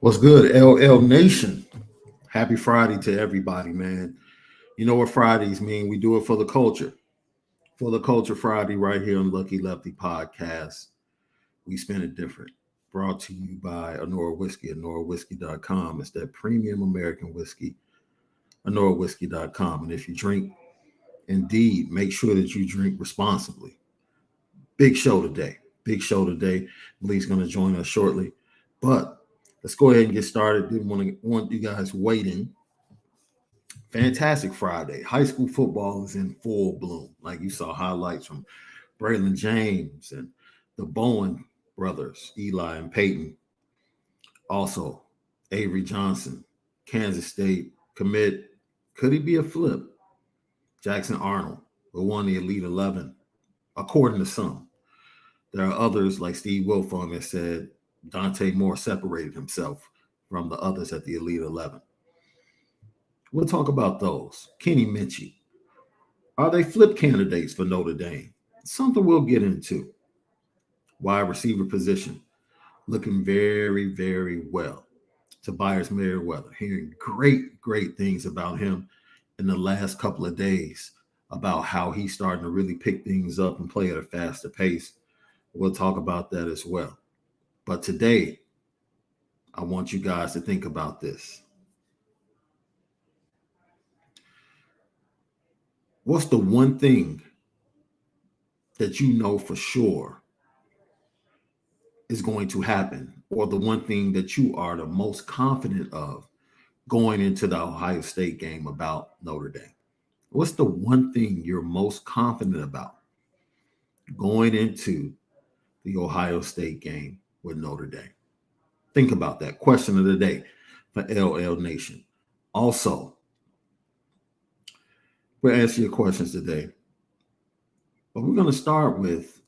What's good, LL Nation? Happy Friday to everybody, man. You know what Fridays mean? We do it for the culture. For the culture Friday, right here on Lucky Lefty Podcast. We spin it different. Brought to you by Onora Whisky, OnoraWhisky.com. It's that premium American whiskey, OnoraWhisky.com. And if you drink, indeed, make sure that you drink responsibly. Big show today. Big show today. Malik's going to join us shortly. But let's go ahead and get started. Didn't want you guys waiting. Fantastic Friday. High school football is in full bloom. Like you saw highlights from Braylon James and the Bowen brothers, Eli and Peyton. Also, Avery Johnson, Kansas State commit. Could he be a flip? Jackson Arnold, who won the Elite 11, according to some. There are others like Steve Wilfong that said Dante Moore separated himself from the others at the Elite 11. We'll talk about those. Kenny Minchey. Are they flip candidates for Notre Dame? Something we'll get into. Wide receiver position. Looking very, very well. Tobias Merriweather. Hearing great things about him in the last couple of days about how he's starting to really pick things up and play at a faster pace. We'll talk about that as well. But today, I want you guys to think about this. What's the one thing that you know for sure is going to happen, or the one thing that you are the most confident of going into the Ohio State game about Notre Dame? What's the one thing you're most confident about going into the Ohio State game with Notre Dame? Think about that. Question of the day for LL Nation. Also, we'll answer your questions today, but we're going to start with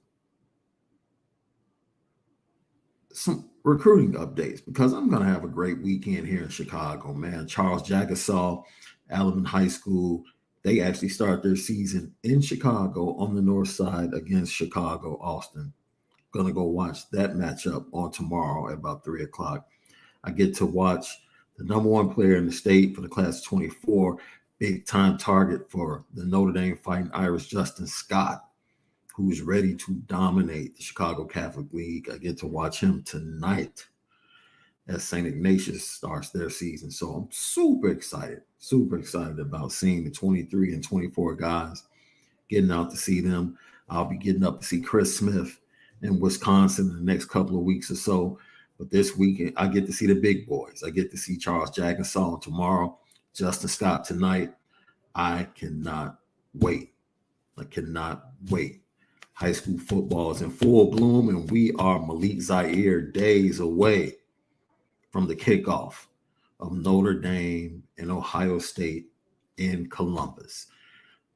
some recruiting updates because I'm going to have a great weekend here in Chicago, man. Charles Jagasaw, Alabama High School, they actually start their season in Chicago on the north side against Chicago, Austin. Going to go watch that matchup on tomorrow at about 3 o'clock. I get to watch the number one player in the state for the class of 24, big time target for the Notre Dame Fighting Irish, Justin Scott, who's ready to dominate the Chicago Catholic League. I get to watch him tonight as St. Ignatius starts their season. So I'm super excited about seeing the 23 and 24 guys, getting out to see them. I'll be getting up to see Chris Smith in Wisconsin in the next couple of weeks or so. But this weekend, I get to see the big boys. I get to see Charles Jagasaw tomorrow, Justin Scott tonight. I cannot wait. High school football is in full bloom, and we are Malik Zaire days away from the kickoff of Notre Dame and Ohio State in Columbus.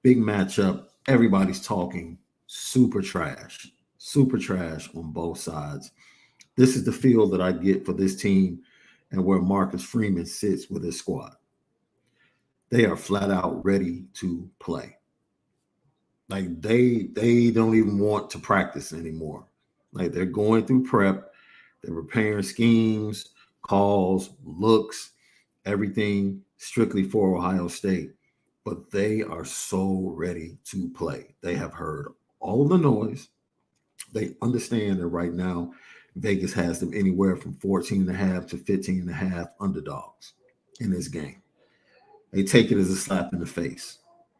Big matchup. Everybody's talking super trash on both sides. This is the feel that I get for this team and where Marcus Freeman sits with his squad. They are flat out ready to play. Like they don't even want to practice anymore. Like they're going through prep, they're preparing schemes, calls, looks, everything strictly for Ohio State. But they are so ready to play. They have heard all of the noise. They understand that right now Vegas has them anywhere from 14.5 to 15.5 underdogs in this game. They take it as a slap in the face.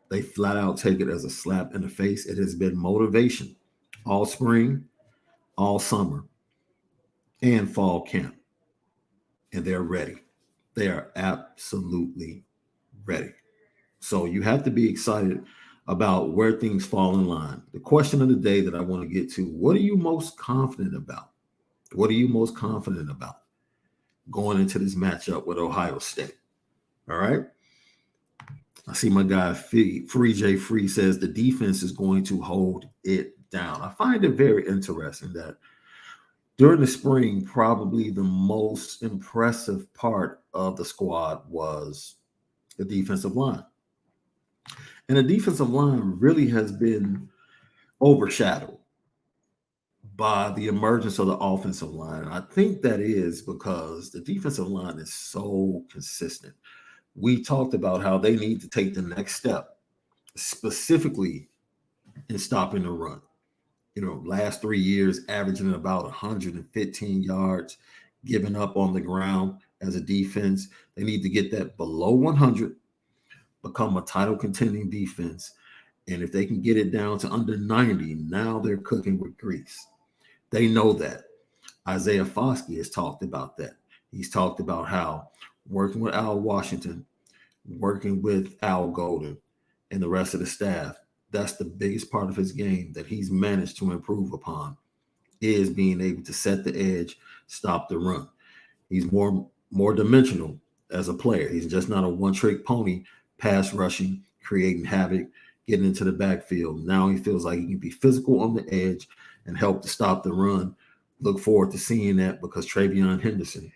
They flat out take it as a slap in the face. It has been motivation all spring, all summer, and fall camp. And they're ready. They are absolutely ready. So you have to be excited about where things fall in line. The question of the day that I want to get to, what are you most confident about? What are you most confident about going into this matchup with Ohio State? All right. I see my guy Free J Free says the defense is going to hold it down. I find it very interesting that during the spring, probably the most impressive part of the squad was the defensive line. And the defensive line really has been overshadowed by the emergence of the offensive line. I think that is because the defensive line is so consistent. We talked about how they need to take the next step, specifically in stopping the run. Last 3 years, averaging about 115 yards, giving up on the ground as a defense. They need to get that below 100, become a title contending defense. And if they can get it down to under 90, now they're cooking with grease. They know that. Isaiah Foskey has talked about that. He's talked about how working with Al Washington, working with Al Golden, and the rest of the staff, that's the biggest part of his game that he's managed to improve upon, is being able to set the edge, stop the run. He's more dimensional as a player. He's just not a one-trick pony, pass rushing, creating havoc, getting into the backfield. Now he feels like he can be physical on the edge and help to stop the run. Look forward to seeing that because Travion Henderson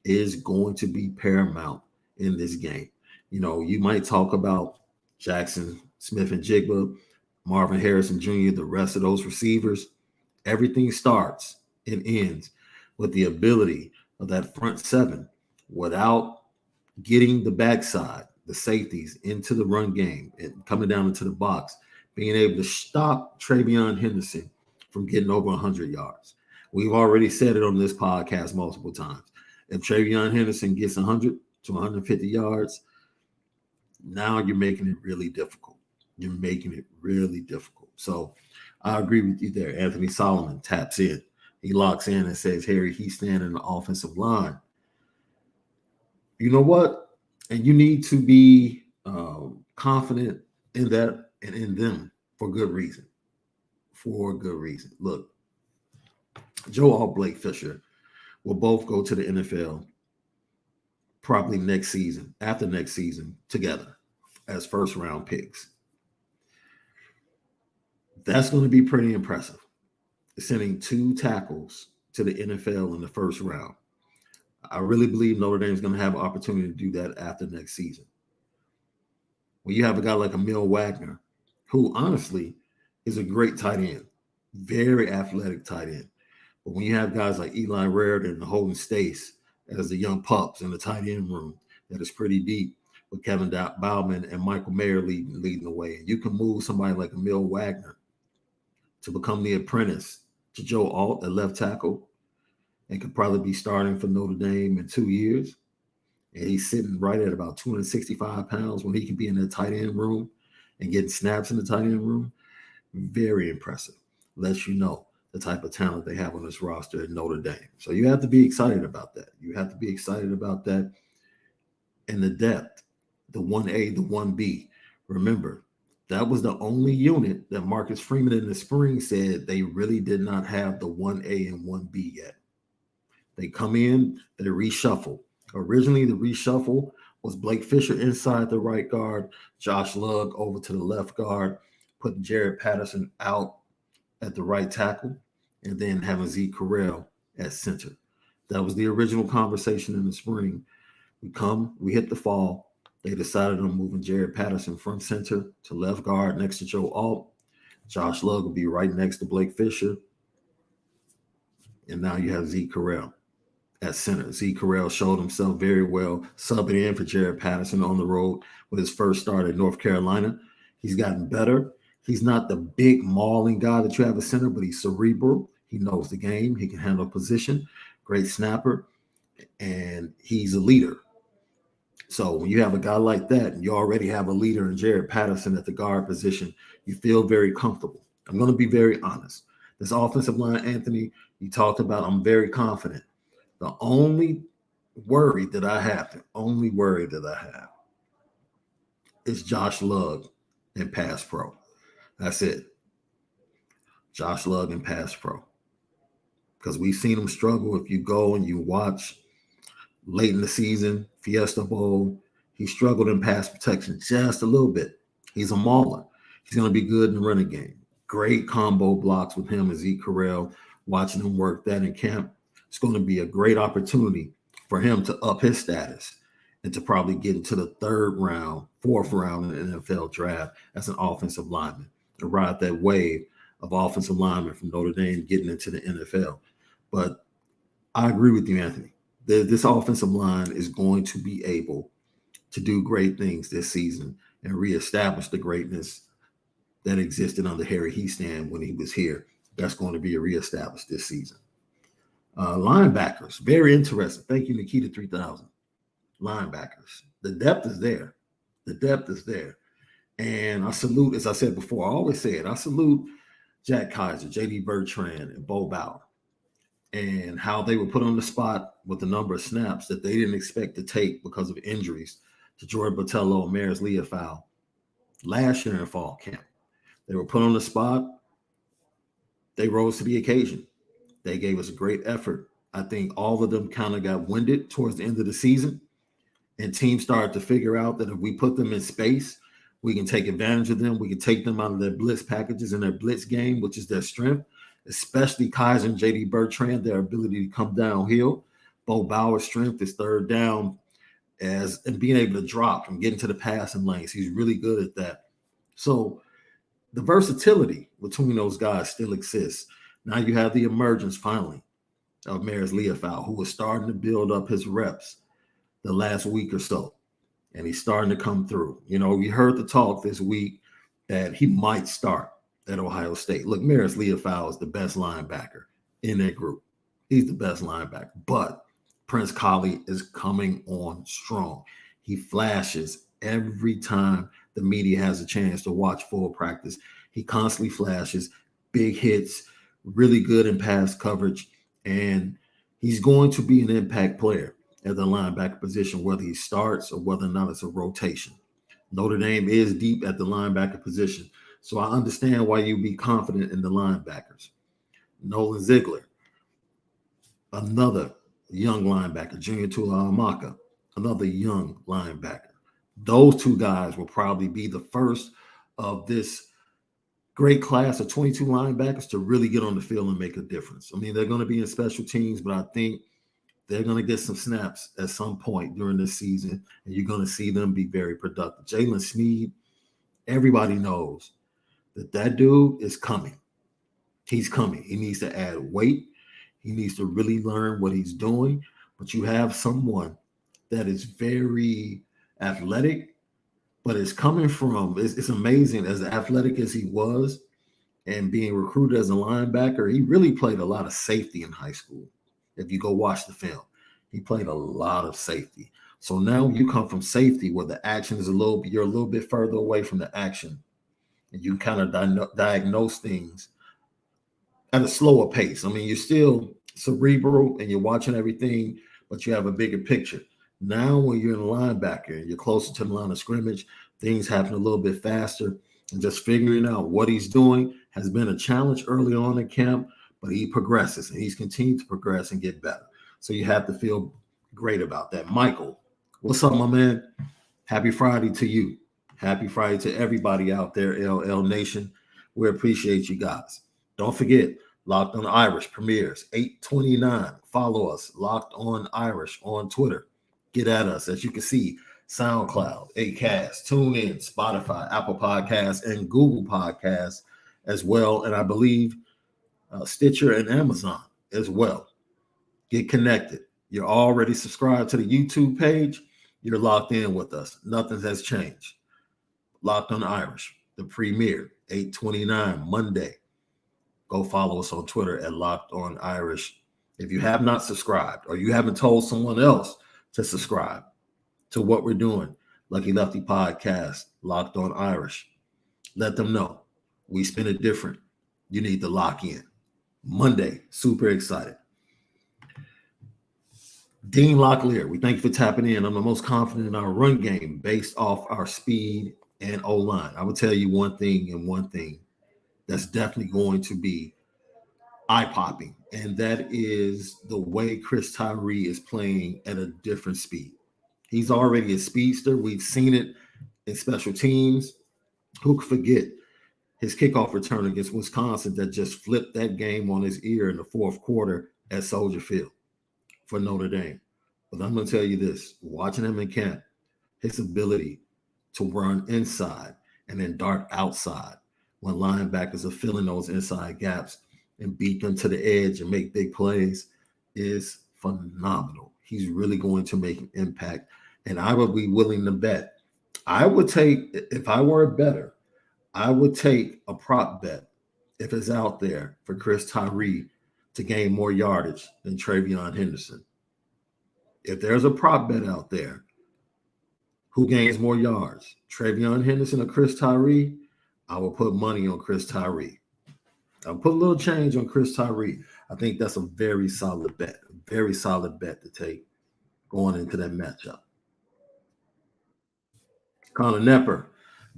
is going to be paramount in this game. You might talk about Jackson Smith and Jigba, Marvin Harrison Jr., the rest of those receivers. Everything starts and ends with the ability of that front seven without getting the backside, the safeties into the run game and coming down into the box, being able to stop Travion Henderson from getting over 100 yards. We've already said it on this podcast multiple times. If Travion Henderson gets 100 to 150 yards, now you're making it really difficult. You're making it really difficult. So I agree with you there. Anthony Solomon taps in. He locks in and says, Harry, he's standing in the offensive line. You know what? And you need to be confident in that and in them for good reason. For good reason. Look, Joe Alt, Blake Fisher will both go to the NFL probably after next season, together as first round picks. That's going to be pretty impressive. Sending 2 tackles to the NFL in the first round. I really believe Notre Dame is going to have an opportunity to do that after next season. When you have a guy like Emil Wagner, who honestly is a great tight end, very athletic tight end. But when you have guys like Eli Raridan and Holden Stace as the young pups in the tight end room, that is pretty deep with Kevin Bauman and Michael Mayer leading the way. And you can move somebody like Emil Wagner to become the apprentice to Joe Alt at left tackle and could probably be starting for Notre Dame in 2 years. And he's sitting right at about 265 pounds when he can be in the tight end room and getting snaps in the tight end room. Very impressive. Lets you know the type of talent they have on this roster at Notre Dame. So you have to be excited about that. You have to be excited about that. And the depth, the 1A, the 1B. Remember, that was the only unit that Marcus Freeman in the spring said they really did not have the 1A and 1B yet. They come in, they reshuffle. Originally, the reshuffle was Blake Fisher inside the right guard, Josh Lugg over to the left guard, putting Jared Patterson out at the right tackle, and then having Zeke Correll at center. That was the original conversation in the spring. We hit the fall. They decided on moving Jared Patterson from center to left guard next to Joe Alt. Josh Lugg will be right next to Blake Fisher. And now you have Zeke Correll at center. Zeke Correll showed himself very well, subbing in for Jared Patterson on the road with his first start at North Carolina. He's gotten better. He's not the big mauling guy that you have at center, but he's cerebral. He knows the game. He can handle position. Great snapper. And he's a leader. So when you have a guy like that and you already have a leader in Jared Patterson at the guard position, you feel very comfortable. I'm going to be very honest. This offensive line, Anthony, you talked about, I'm very confident. The only worry that I have is Josh Lugg and pass pro. That's it. Josh Lugg and pass pro. Because we've seen him struggle. If you go and you watch late in the season, Fiesta Bowl, he struggled in pass protection just a little bit. He's a mauler. He's going to be good in the running game. Great combo blocks with him and Zeke Correll. Watching him work that in camp, it's going to be a great opportunity for him to up his status and to probably get into the 3rd round, 4th round in the NFL draft as an offensive lineman, to ride that wave of offensive linemen from Notre Dame getting into the NFL. But I agree with you, Anthony. This offensive line is going to be able to do great things this season and reestablish the greatness that existed under Harry Heastand when he was here. That's going to be reestablished this season. Linebackers, very interesting. Thank you, Nikita 3000. Linebackers. The depth is there. The depth is there. And I salute, as I said before, I always say it, I salute Jack Kaiser, J.D. Bertrand, and Bo Bauer, and how they were put on the spot with the number of snaps that they didn't expect to take because of injuries to Jordan Botello and Maris Leofau last year in fall camp. They were put on the spot. They rose to the occasion. They gave us a great effort. I think all of them kind of got winded towards the end of the season, and teams started to figure out that if we put them in space, we can take advantage of them. We can take them out of their blitz packages and their blitz game, which is their strength, especially Kaiser and J.D. Bertrand, their ability to come downhill. Bo Bauer's strength is third down and being able to drop and get into the passing lanes. He's really good at that. So the versatility between those guys still exists. Now you have the emergence finally of Maris Leofau, who was starting to build up his reps the last week or so, and he's starting to come through. You know, we heard the talk this week that he might start at Ohio State. Look, Maris Leofau is the best linebacker in that group. He's the best linebacker, but Prince Collie is coming on strong. He flashes every time the media has a chance to watch full practice. He constantly flashes, big hits, really good in pass coverage, and he's going to be an impact player at the linebacker position, whether he starts or whether or not it's a rotation. Notre Dame is deep at the linebacker position, so I understand why you'd be confident in the linebackers. Nolan Ziegler, another young linebacker. Junior Tuihalamaka, another young linebacker. Those two guys will probably be the first of this great class of 22 linebackers to really get on the field and make a difference. I mean, they're going to be in special teams, but I think they're going to get some snaps at some point during this season, and you're going to see them be very productive. Jalen Sneed, everybody knows that dude is coming. He's coming. He needs to add weight. He needs to really learn what he's doing. But you have someone that is very athletic, but it's coming from, it's amazing, as athletic as he was and being recruited as a linebacker, he really played a lot of safety in high school. If you go watch the film, he played a lot of safety. So now you come from safety where the action is you're a little bit further away from the action, and you kind of diagnose things at a slower pace. I mean, you're still cerebral and you're watching everything, but you have a bigger picture. Now, when you're in a linebacker and you're closer to the line of scrimmage, things happen a little bit faster. And just figuring out what he's doing has been a challenge early on in camp, but he progresses and he's continued to progress and get better. So you have to feel great about that. Michael, what's up, my man? Happy Friday to you. Happy Friday to everybody out there, LL Nation. We appreciate you guys. Don't forget, Locked on Irish premieres 8/29. Follow us, Locked on Irish on Twitter. Get at us. As you can see, SoundCloud, Acast, TuneIn, Spotify, Apple Podcasts, and Google Podcasts as well. And I believe Stitcher and Amazon as well. Get connected. You're already subscribed to the YouTube page. You're locked in with us. Nothing has changed. Locked on Irish, the premiere, 8/29, Monday. Go follow us on Twitter at Locked on Irish. If you have not subscribed or you haven't told someone else to subscribe to what we're doing, Lucky Lefty Podcast, Locked on Irish, let them know. We spin it different. You need to lock in. Monday, super excited. Dean Locklear, we thank you for tapping in. I'm the most confident in our run game based off our speed and O-line. I will tell you one thing that's definitely going to be eye-popping, and that is the way Chris Tyree is playing at a different speed. He's already a speedster. We've seen it in special teams. Who could forget his kickoff return against Wisconsin that just flipped that game on his ear in the fourth quarter at Soldier Field for Notre Dame? But I'm going to tell you this, watching him in camp, his ability to run inside and then dart outside when linebackers are filling those inside gaps and beat them to the edge and make big plays is phenomenal. He's really going to make an impact. And I would be willing to bet. I would take, if I were a bettor, I would take a prop bet if it's out there for Chris Tyree to gain more yardage than Travion Henderson. If there's a prop bet out there, who gains more yards, Travion Henderson or Chris Tyree? I will put money on Chris Tyree. I'll put a little change on Chris Tyree. I think that's a very solid bet, a very solid bet to take going into that matchup. Connor Nepper,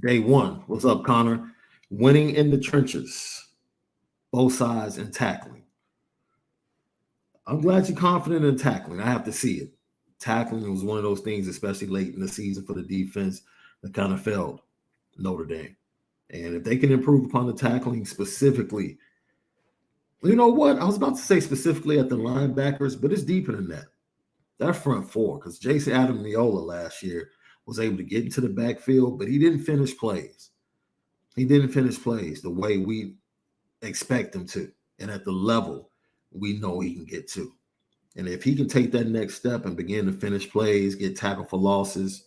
day one. What's up, Connor? Winning in the trenches, both sides, and tackling. I'm glad you're confident in tackling. I have to see it. Tackling was one of those things, especially late in the season for the defense, that kind of failed Notre Dame. And if they can improve upon the tackling specifically, you know what? I was about to say specifically at the linebackers, but it's deeper than that. That front four, because Jason Adams-Neola last year was able to get into the backfield, but he didn't finish plays. He didn't finish plays the way we expect him to, and at the level we know he can get to. And if he can take that next step and begin to finish plays, get tackled for losses,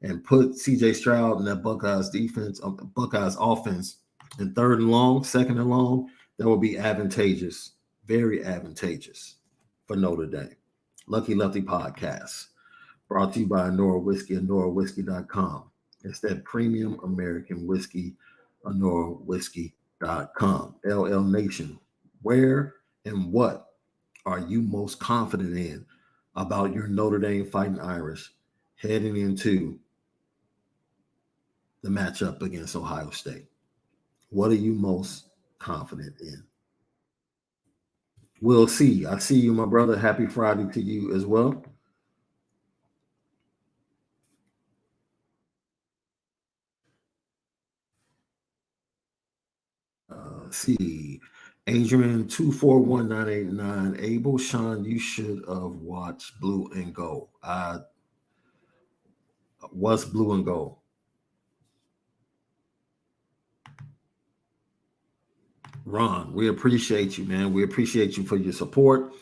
and put C.J. Stroud in that Buckeyes defense, Buckeyes offense in third and long, second and long, that will be advantageous, very advantageous for Notre Dame. Lucky Lefty Podcast, brought to you by Onora Whisky, OnoraWhisky.com. It's that premium American whiskey, OnoraWhisky.com. LL Nation, where and what are you most confident in about your Notre Dame Fighting Irish heading into the matchup against Ohio State? What are you most confident in? We'll see. I see you, my brother. Happy Friday to you as well. See, Adrian 241989. Abel, Shaun, you should have watched Blue and Gold. What's Blue and Gold? Ron, we appreciate you, man. We appreciate you for your support.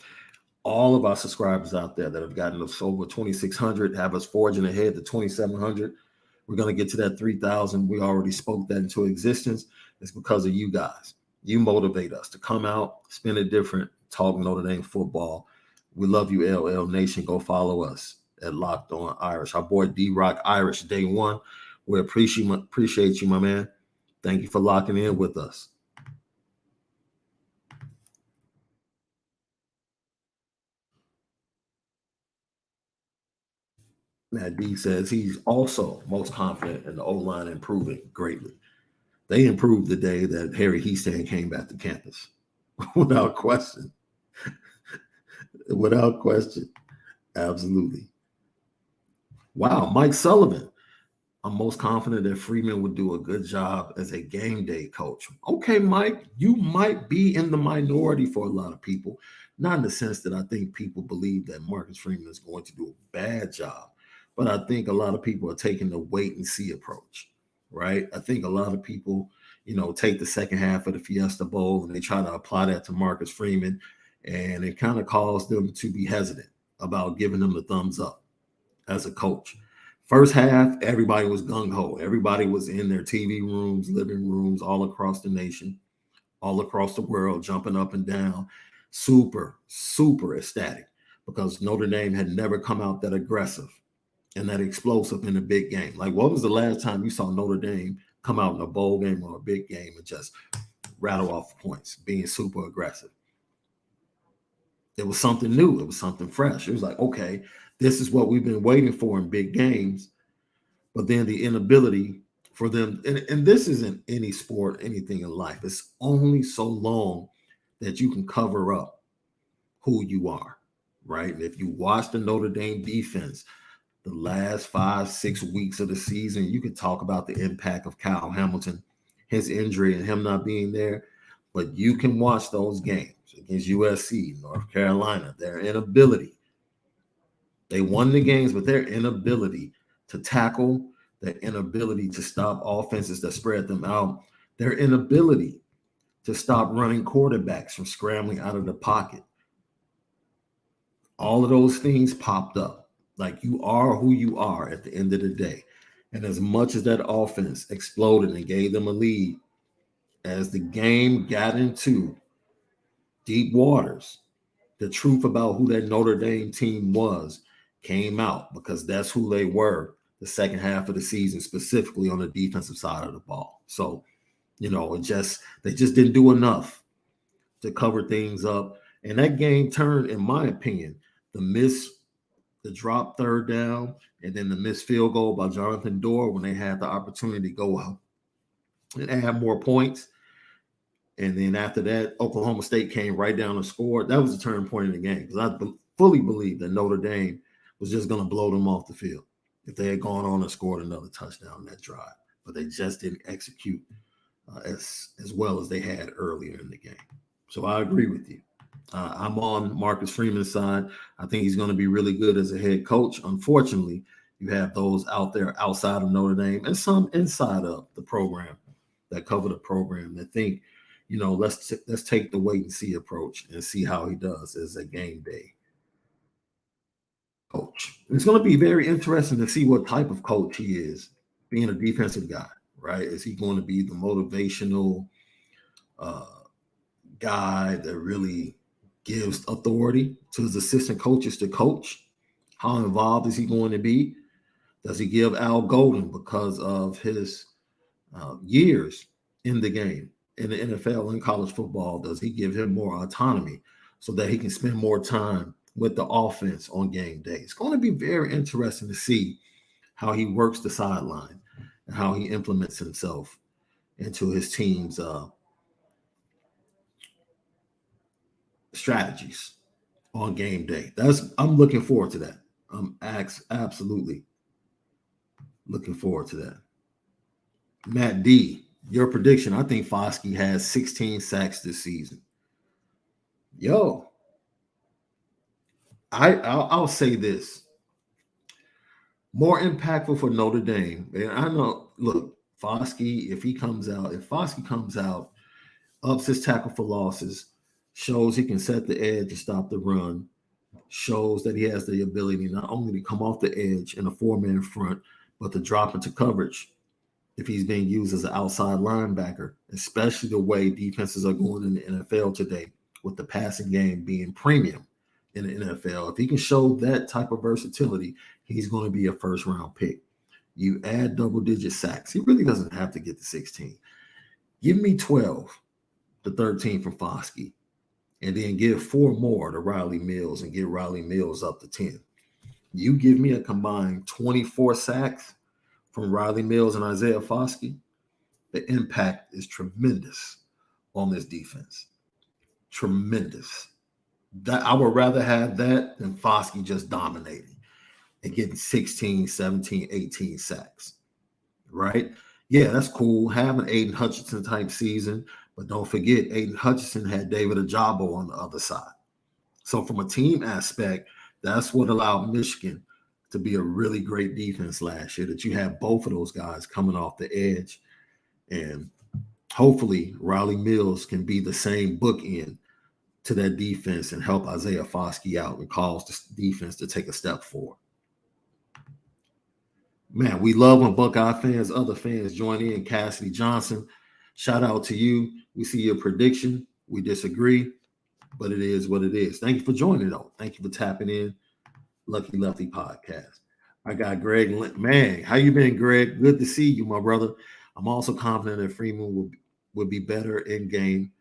All of our subscribers out there that have gotten us over 2,600 have us forging ahead to 2,700. We're going to get to that 3,000. We already spoke that into existence. It's because of you guys. You motivate us to come out, spin it different, talk Notre Dame football. We love you, LL Nation. Go follow us at Locked On Irish. Our boy D-Rock Irish, day one. We appreciate you, my man. Thank you for locking in with us. Matt D says he's also most confident in the O-line improving greatly. They improved the day that Harry Heastand came back to campus, without question. Without question. Absolutely. Wow, Mike Sullivan. I'm most confident that Freeman would do a good job as a game day coach. Okay, Mike, you might be in the minority for a lot of people, not in the sense that I think people believe that Marcus Freeman is going to do a bad job, but I think a lot of people are taking the wait and see approach, right? I think a lot of people, take the second half of the Fiesta Bowl and they try to apply that to Marcus Freeman, and it kind of caused them to be hesitant about giving them the thumbs up as a coach. First half, everybody was gung-ho. Everybody was in their TV rooms, living rooms, all across the nation, all across the world, jumping up and down, super, super ecstatic because Notre Dame had never come out that aggressive and that explosive in a big game. Like, what was the last time you saw Notre Dame come out in a bowl game or a big game and just rattle off points, being super aggressive? It was something new. It was something fresh. It was like, okay, this is what we've been waiting for in big games. But then the inability for them, and this isn't any sport, anything in life. It's only so long that you can cover up who you are, right? And if you watch the Notre Dame defense, the last 5-6 weeks of the season, you could talk about the impact of Kyle Hamilton, his injury and him not being there. But you can watch those games against USC, North Carolina, their inability. They won the games, but their inability to tackle, their inability to stop offenses that spread them out, their inability to stop running quarterbacks from scrambling out of the pocket. All of those things popped up. Like, you are who you are at the end of the day. And as much as that offense exploded and gave them a lead, as the game got into deep waters, the truth about who that Notre Dame team was came out, because that's who they were the second half of the season, specifically on the defensive side of the ball. So, they just didn't do enough to cover things up. And that game turned, in my opinion, the drop third down, and then the missed field goal by Jonathan Dorr when they had the opportunity to go out and add more points. And then after that, Oklahoma State came right down and scored. That was the turning point in the game, because I fully believe that Notre Dame was just going to blow them off the field if they had gone on and scored another touchdown in that drive. But they just didn't execute as well as they had earlier in the game. So I agree with you. I'm on Marcus Freeman's side. I think he's going to be really good as a head coach. Unfortunately, you have those out there outside of Notre Dame and some inside of the program that cover the program that think, let's take the wait and see approach and see how he does as a game day coach. It's going to be very interesting to see what type of coach he is, being a defensive guy, right? Is he going to be the motivational guy that really gives authority to his assistant coaches to coach? How involved is he going to be? Does he give Al Golden, because of his years in the game, in the NFL and college football, does he give him more autonomy so that he can spend more time with the offense on game day? It's going to be very interesting to see how he works the sideline and how he implements himself into his team's strategies on game day. I'm looking forward to that. I'm absolutely looking forward to that. Matt D, your prediction. I think Foskey has 16 sacks this season. Yo, I'll say this. More impactful for Notre Dame. And I know, look, Foskey, if Foskey comes out, ups his tackle for losses, shows he can set the edge to stop the run, shows that he has the ability not only to come off the edge in a four-man front, but to drop into coverage if he's being used as an outside linebacker, especially the way defenses are going in the NFL today, with the passing game being premium in the NFL. If he can show that type of versatility, he's going to be a first-round pick. You add double-digit sacks. He really doesn't have to get to 16. Give me 12 to 13 from Foskey, and then give 4 more to Riley Mills and get Riley Mills up to 10. You give me a combined 24 sacks from Riley Mills and Isaiah Foskey, the impact is tremendous on this defense. Tremendous. That I would rather have that than Foskey just dominating and getting 16, 17, 18 sacks, right? Yeah, that's cool. Have an Aiden Hutchinson type season, but don't forget, Aiden Hutchinson had David Ajabo on the other side. So from a team aspect, that's what allowed Michigan to be a really great defense last year, that you have both of those guys coming off the edge. And hopefully Riley Mills can be the same bookend to that defense and help Isaiah Foskey out and cause the defense to take a step forward. Man, we love when Buckeye fans, other fans join in. Cassidy Johnson, shout out to you. We see your prediction. We disagree, but it is what it is. Thank you for joining, though. Thank you for tapping in. Lucky Lefty podcast. I got Greg. Man, how you been, Greg? Good to see you, my brother. I'm also confident that Freeman will be better in game,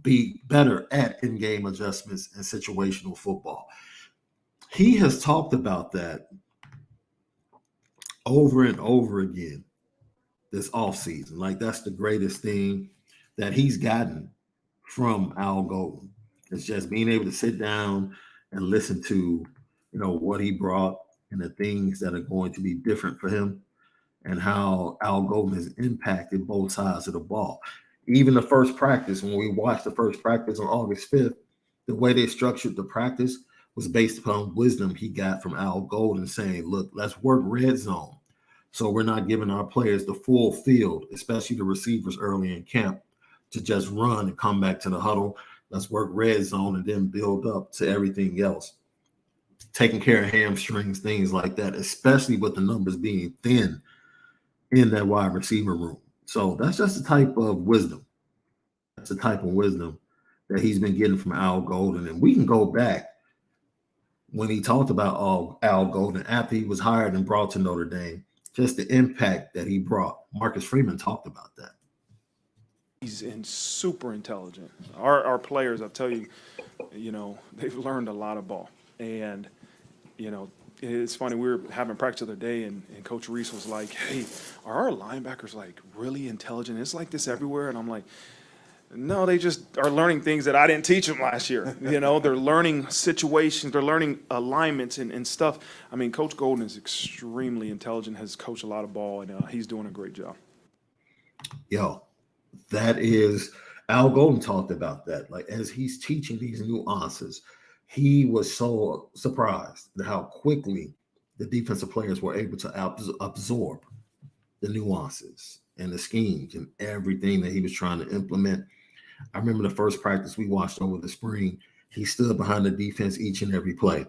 be better at in-game adjustments and situational football. He has talked about that over and over again this offseason. Like, that's the greatest thing that he's gotten from Al Golden. It's just being able to sit down and listen to, what he brought and the things that are going to be different for him, and how Al Golden has impacted both sides of the ball. Even the first practice, when we watched the first practice on August 5th, the way they structured the practice was based upon wisdom he got from Al Golden, saying, look, let's work red zone. So we're not giving our players the full field, especially the receivers early in camp, to just run and come back to the huddle. Let's work red zone and then build up to everything else. Taking care of hamstrings, things like that, especially with the numbers being thin in that wide receiver room. So that's just the type of wisdom. That's the type of wisdom that he's been getting from Al Golden. And we can go back when he talked about Al Golden after he was hired and brought to Notre Dame, just the impact that he brought. Marcus Freeman talked about that. He's super intelligent. Our players, I'll tell you, they've learned a lot of ball. And, it's funny, we were having practice the other day, and Coach Reese was like, hey, are our linebackers, really intelligent? It's like this everywhere. And I'm like, no, they just are learning things that I didn't teach them last year. They're learning situations, they're learning alignments and stuff. I mean, Coach Golden is extremely intelligent, has coached a lot of ball, and he's doing a great job. Yo, that is, Al Golden talked about that. Like, as he's teaching these nuances, he was so surprised at how quickly the defensive players were able to absorb the nuances and the schemes and everything that he was trying to implement. I remember the first practice we watched over the spring, he stood behind the defense each and every play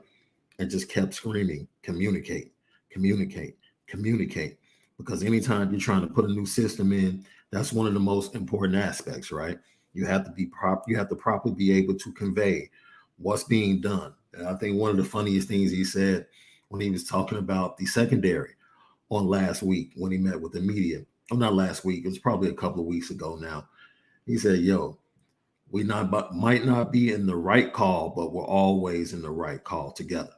and just kept screaming, communicate, communicate, communicate. Because anytime you're trying to put a new system in, that's one of the most important aspects, right? You have to be you have to properly be able to convey what's being done. And I think one of the funniest things he said when he was talking about the secondary on last week when he met with the media, not last week, it was probably a couple of weeks ago now. He said, yo, we might not be in the right call, but we're always in the right call together.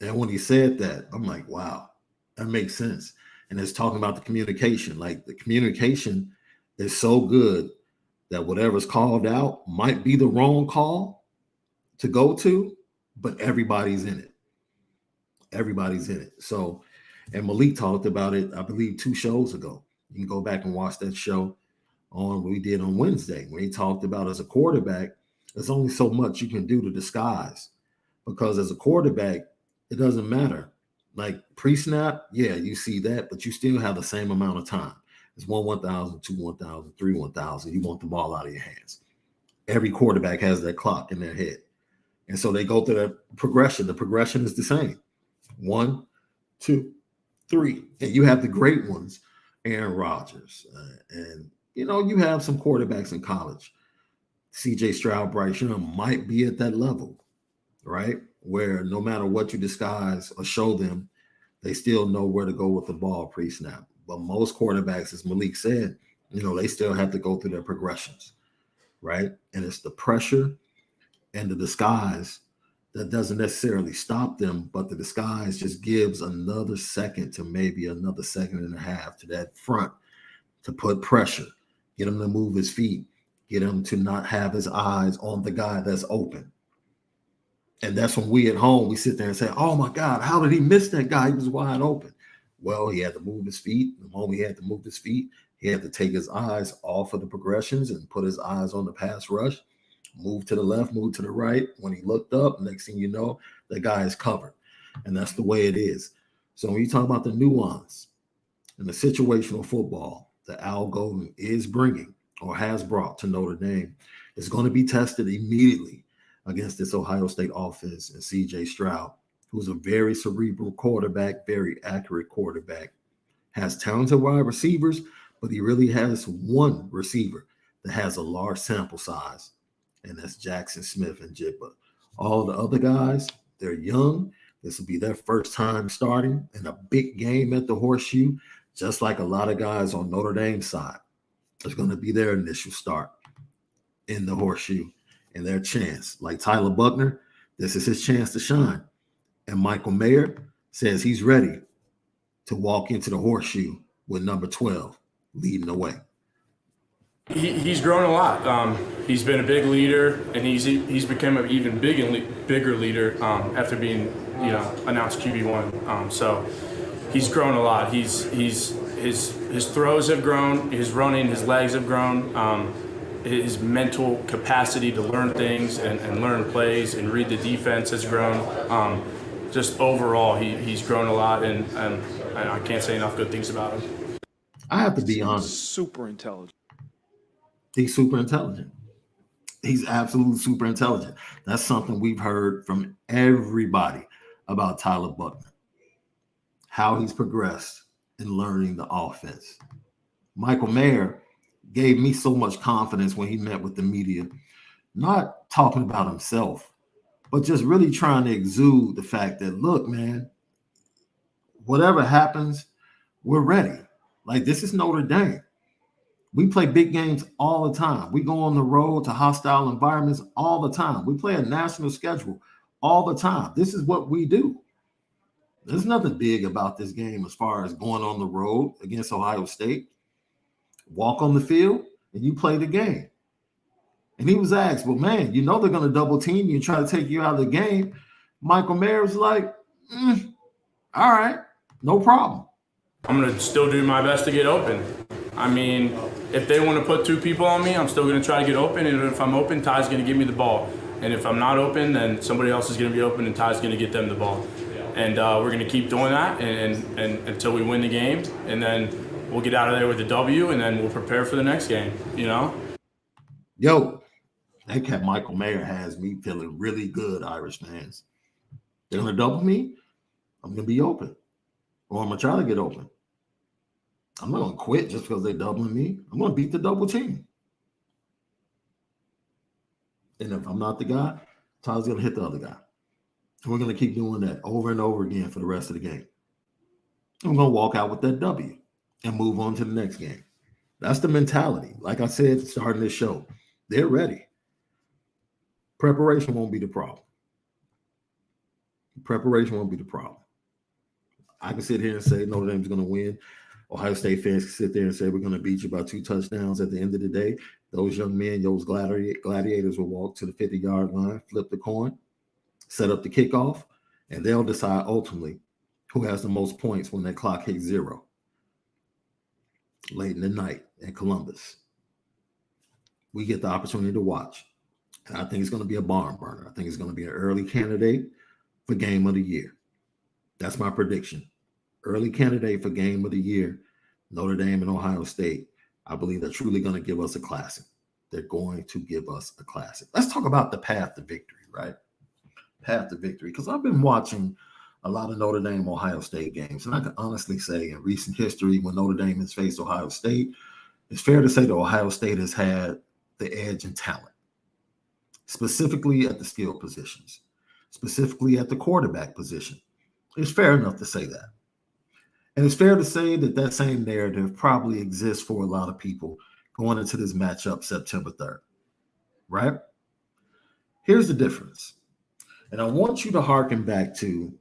And when he said that, I'm like, wow, that makes sense. And it's talking about the communication. Like, the communication is so good that whatever's called out might be the wrong call to go to, but everybody's in it. Everybody's in it. So, and Malik talked about it, I believe, 2 shows ago. You can go back and watch that show on what we did on Wednesday, when he talked about, as a quarterback, there's only so much you can do to disguise, because as a quarterback, it doesn't matter. Like pre-snap, yeah, you see that, but you still have the same amount of time. It's 1,000, 2 1,000, 3 1,000. You want the ball out of your hands. Every quarterback has that clock in their head. And so they go through the progression. The progression is the same. 1, 2, 3. And you have the great ones, Aaron Rodgers. And, you have some quarterbacks in college. C.J. Stroud, Bryce Young might be at that level, right? Where no matter what you disguise or show them, they still know where to go with the ball pre-snap. But most quarterbacks, as Malik said, they still have to go through their progressions, right? And it's the pressure and the disguise that doesn't necessarily stop them, but the disguise just gives another second to maybe another second and a half to that front to put pressure, get him to move his feet, get him to not have his eyes on the guy that's open. And that's when we at home, we sit there and say, oh my God, how did he miss that guy? He was wide open. Well, he had to move his feet. The moment he had to move his feet, he had to take his eyes off of the progressions and put his eyes on the pass rush, move to the left, move to the right. When he looked up, next thing you know, the guy is covered. And that's the way it is. So when you talk about the nuance and the situational football that Al Golden is bringing or has brought to Notre Dame, it's going to be tested immediately against this Ohio State offense and C.J. Stroud, who's a very cerebral quarterback, very accurate quarterback, has talented wide receivers, but he really has one receiver that has a large sample size, and that's Jackson Smith and Jigba. All the other guys, they're young. This will be their first time starting in a big game at the Horseshoe, just like a lot of guys on Notre Dame's side. It's going to be their initial start in the Horseshoe and their chance. Like Tyler Buchner, this is his chance to shine. And Michael Mayer says he's ready to walk into the Horseshoe with number 12 leading the way. He's grown a lot. He's been a big leader, and he's become an even bigger leader after being announced QB1. So he's grown a lot. His throws have grown, his running, his legs have grown. His mental capacity to learn things and learn plays and read the defense has grown. just overall, he's grown a lot, and I can't say enough good things about him. I have to be honest. Super intelligent. He's super intelligent. He's absolutely super intelligent. That's something we've heard from everybody about Tyler Buchner, how he's progressed in learning the offense. Michael Mayer gave me so much confidence when he met with the media, not talking about himself, but just really trying to exude the fact that, look, man, whatever happens, we're ready. Like, this is Notre Dame. We play big games all the time. We go on the road to hostile environments all the time. We play a national schedule all the time. This is what we do. There's nothing big about this game as far as going on the road against Ohio State. Walk on the field and you play the game. And he was asked, well, man, you know they're going to double team you and try to take you out of the game. Michael Mayer was like, all right, no problem. I'm going to still do my best to get open. I mean, if they want to put 2 people on me, I'm still going to try to get open. And if I'm open, Ty's going to give me the ball. And if I'm not open, then somebody else is going to be open and Ty's going to get them the ball. And we're going to keep doing that and until we win the game. And then we'll get out of there with a W, and then we'll prepare for the next game, you know? Yo, that cat Michael Mayer has me feeling really good, Irish fans. They're going to double me. I'm going to be open. Or I'm going to try to get open. I'm not going to quit just because they're doubling me. I'm going to beat the double team. And if I'm not the guy, Ty's going to hit the other guy. And we're going to keep doing that over and over again for the rest of the game. I'm going to walk out with that W and move on to the next game. That's the mentality. Like I said, starting this show, they're ready. Preparation won't be the problem. Preparation won't be the problem. I can sit here and say Notre Dame's going to win. Ohio State fans can sit there and say we're going to beat you by 2 touchdowns. At the end of the day, those young men, those gladiators will walk to the 50-yard line, flip the coin, set up the kickoff, and they'll decide ultimately who has the most points when that clock hits 0 late in the night in Columbus. We get the opportunity to watch. And I think it's going to be a barn burner. I think it's going to be an early candidate for Game of the Year. That's my prediction. Early candidate for Game of the Year, Notre Dame and Ohio State. I believe they're truly going to give us a classic. They're going to give us a classic. Let's talk about the path to victory, right? Path to victory. Because I've been watching a lot of Notre Dame, Ohio State games. And I can honestly say in recent history, when Notre Dame has faced Ohio State, it's fair to say that Ohio State has had the edge in talent, specifically at the skill positions, specifically at the quarterback position. It's fair enough to say that. And it's fair to say that that same narrative probably exists for a lot of people going into this matchup September 3rd, right? Here's the difference. And I want you to hearken back to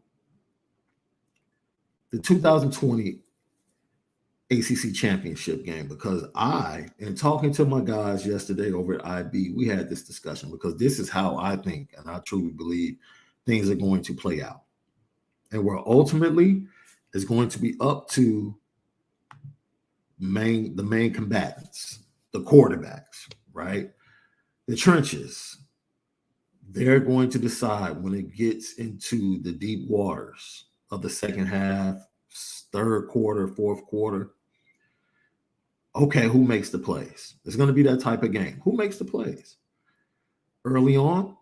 the 2020 ACC championship game, because in talking to my guys yesterday over at IB, we had this discussion because this is how I think and I truly believe things are going to play out. And where ultimately is going to be up to the main combatants, the quarterbacks, right? The trenches. They're going to decide when it gets into the deep waters of the second half, third quarter, fourth quarter. Okay, who makes the plays? It's going to be that type of game. Who makes the plays? Early on,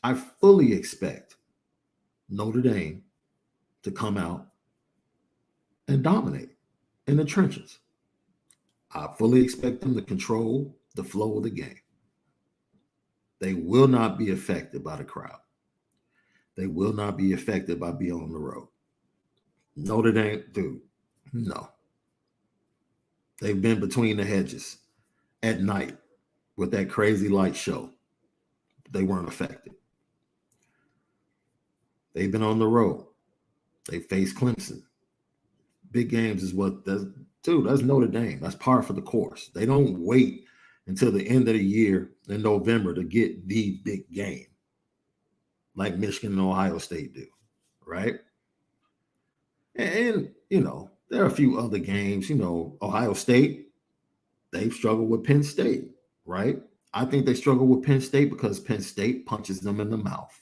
I fully expect Notre Dame to come out and dominate in the trenches. I fully expect them to control the flow of the game. They will not be affected by the crowd. They will not be affected by being on the road. Notre Dame, dude, no. They've been between the hedges at night with that crazy light show. They weren't affected. They've been on the road. They faced Clemson. Big games is that's Notre Dame. That's par for the course. They don't wait until the end of the year in November to get the big game like Michigan and Ohio State do, right? And there are a few other games. Ohio State, they've struggled with Penn State, right? I think they struggle with Penn State because Penn State punches them in the mouth.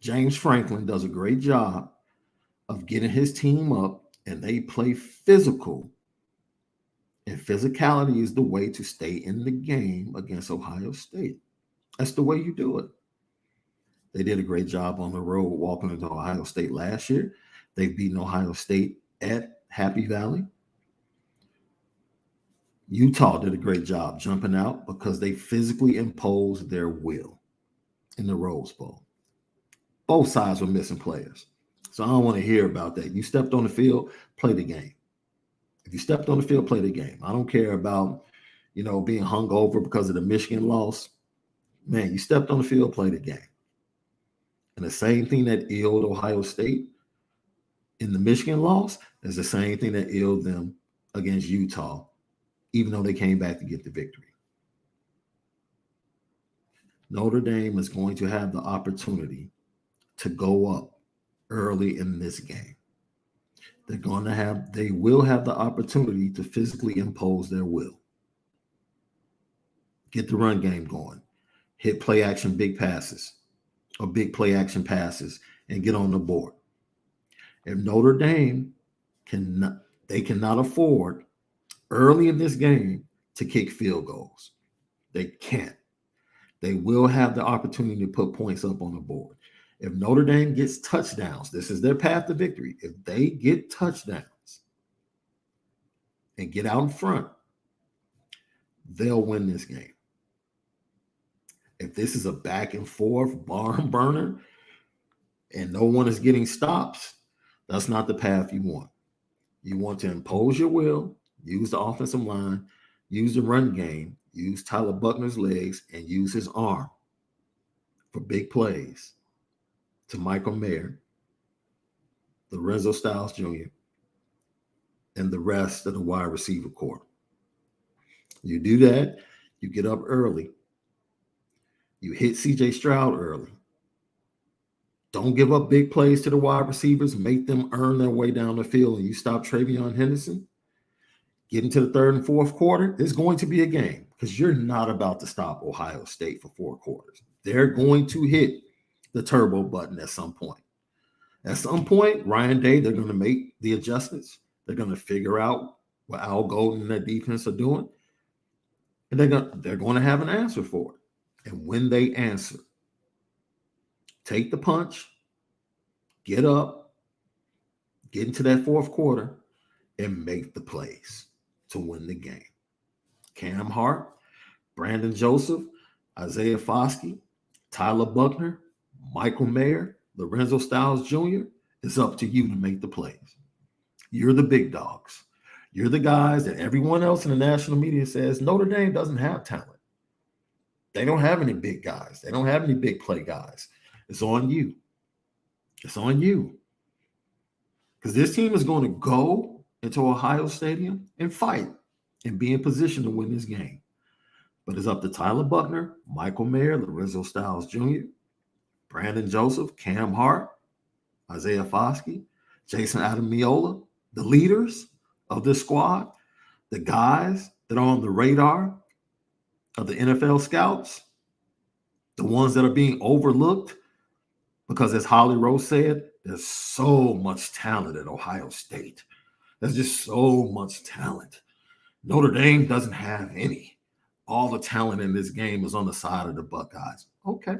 James Franklin does a great job of getting his team up, and they play physical. And physicality is the way to stay in the game against Ohio State. That's the way you do it. They did a great job on the road walking into Ohio State last year. They've beaten Ohio State at Happy Valley. Utah did a great job jumping out because they physically imposed their will in the Rose Bowl. Both sides were missing players. So I don't want to hear about that. You stepped on the field, play the game. If you stepped on the field, play the game. I don't care about, being hungover because of the Michigan loss. Man, you stepped on the field, play the game. And the same thing that illed Ohio State in the Michigan loss is the same thing that illed them against Utah, even though they came back to get the victory. Notre Dame is going to have the opportunity to go up early in this game. They will have the opportunity to physically impose their will. Get the run game going. Hit play action big passes or big play action passes and get on the board. If Notre Dame cannot afford early in this game to kick field goals. They can't. They will have the opportunity to put points up on the board. If Notre Dame gets touchdowns, this is their path to victory. If they get touchdowns and get out in front, they'll win this game. If this is a back and forth barn burner and no one is getting stops, that's not the path you want. You want to impose your will, use the offensive line, use the run game, use Tyler Buchner's legs, and use his arm for big plays to Michael Mayer, Lorenzo Styles Jr., and the rest of the wide receiver corps. You do that, you get up early. You hit CJ Stroud early. Don't give up big plays to the wide receivers. Make them earn their way down the field, and you stop Travion Henderson. Get into the third and fourth quarter, it's going to be a game because you're not about to stop Ohio State for 4 quarters. They're going to hit the turbo button at some point. At some point, Ryan Day, they're going to make the adjustments. They're going to figure out what Al Golden and that defense are doing, and they're going to have an answer for it. And when they answer, take the punch, get up, get into that fourth quarter, and make the plays to win the game. Cam Hart, Brandon Joseph, Isaiah Foskey, Tyler Buchner, Michael Mayer, Lorenzo Styles Jr., it's up to you to make the plays. You're the big dogs. You're the guys that everyone else in the national media says Notre Dame doesn't have talent. They don't have any big guys. They don't have any big play guys. It's on you. It's on you. Because this team is going to go into Ohio Stadium and fight and be in position to win this game. But it's up to Tyler Buchner, Michael Mayer, Lorenzo Styles Jr., Brandon Joseph, Cam Hart, Isaiah Foskey, Jason Adamiola, the leaders of this squad, the guys that are on the radar of the NFL scouts, the ones that are being overlooked, because as Holly Rose said, there's so much talent at Ohio State. There's just so much talent. Notre Dame doesn't have any. All the talent in this game is on the side of the Buckeyes. Okay.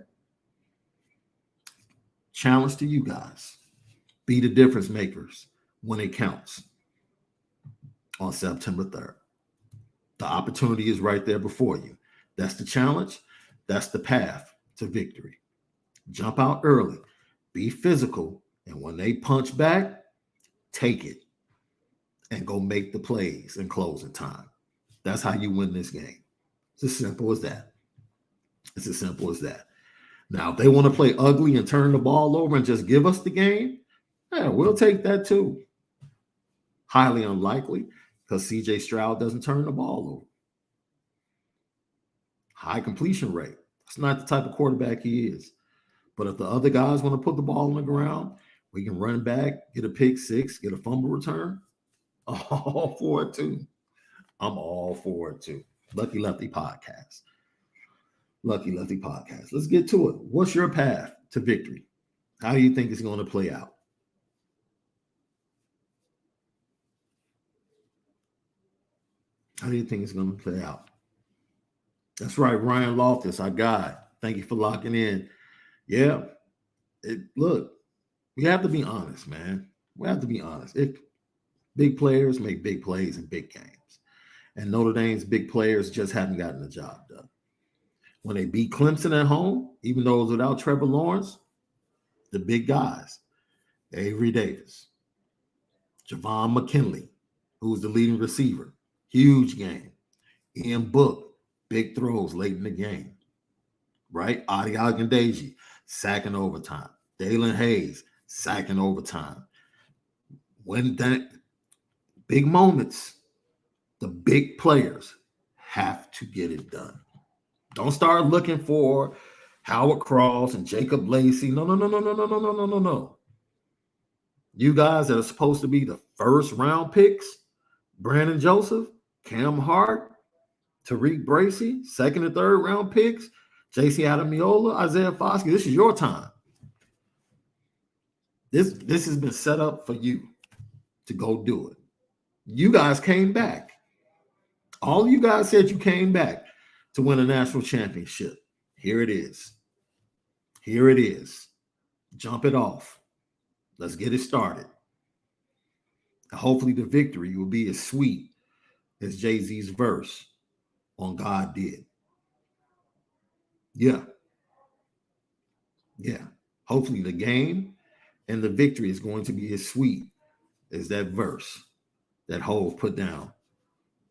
Challenge to you guys. Be the difference makers when it counts on September 3rd. The opportunity is right there before you. That's the challenge. That's the path to victory. Jump out early. Be physical. And when they punch back, take it and go make the plays in closing time. That's how you win this game. It's as simple as that. It's as simple as that. Now, if they want to play ugly and turn the ball over and just give us the game, yeah, we'll take that too. Highly unlikely because CJ Stroud doesn't turn the ball over. High completion rate. That's not the type of quarterback he is. But if the other guys want to put the ball on the ground, we can run back, get a pick six, get a fumble return. All for it too. I'm all for it too. Lucky Lefty Podcast. Lucky Lefty Podcast. Let's get to it. What's your path to victory? How do you think it's going to play out? How do you think it's going to play out? That's right, Ryan Loftus, our guy. Thank you for locking in. Yeah, look, we have to be honest, man. We have to be honest. Big players make big plays in big games. And Notre Dame's big players just haven't gotten the job done. When they beat Clemson at home, even though it was without Trevor Lawrence, the big guys, Avery Davis, Javon McKinley, who's the leading receiver, huge game. Ian Book, big throws late in the game, right? Adi Agandeji, sack in overtime. Dalen Hayes, sack in overtime. When that big moments, the big players have to get it done. Don't start looking for Howard Cross and Jacob Lacey. No. You guys that are supposed to be the first round picks, Brandon Joseph, Cam Hart, Tariq Bracy, second and third round picks, J.C. Adamiola, Isaiah Foskey. This is your time. This has been set up for you to go do it. You guys came back. All of you guys said you came back to win a national championship. Here it is. Here it is. Jump it off. Let's get it started. Hopefully the victory will be as sweet as Jay-Z's verse on God Did. Yeah. Hopefully the game and the victory is going to be as sweet as that verse that Hov put down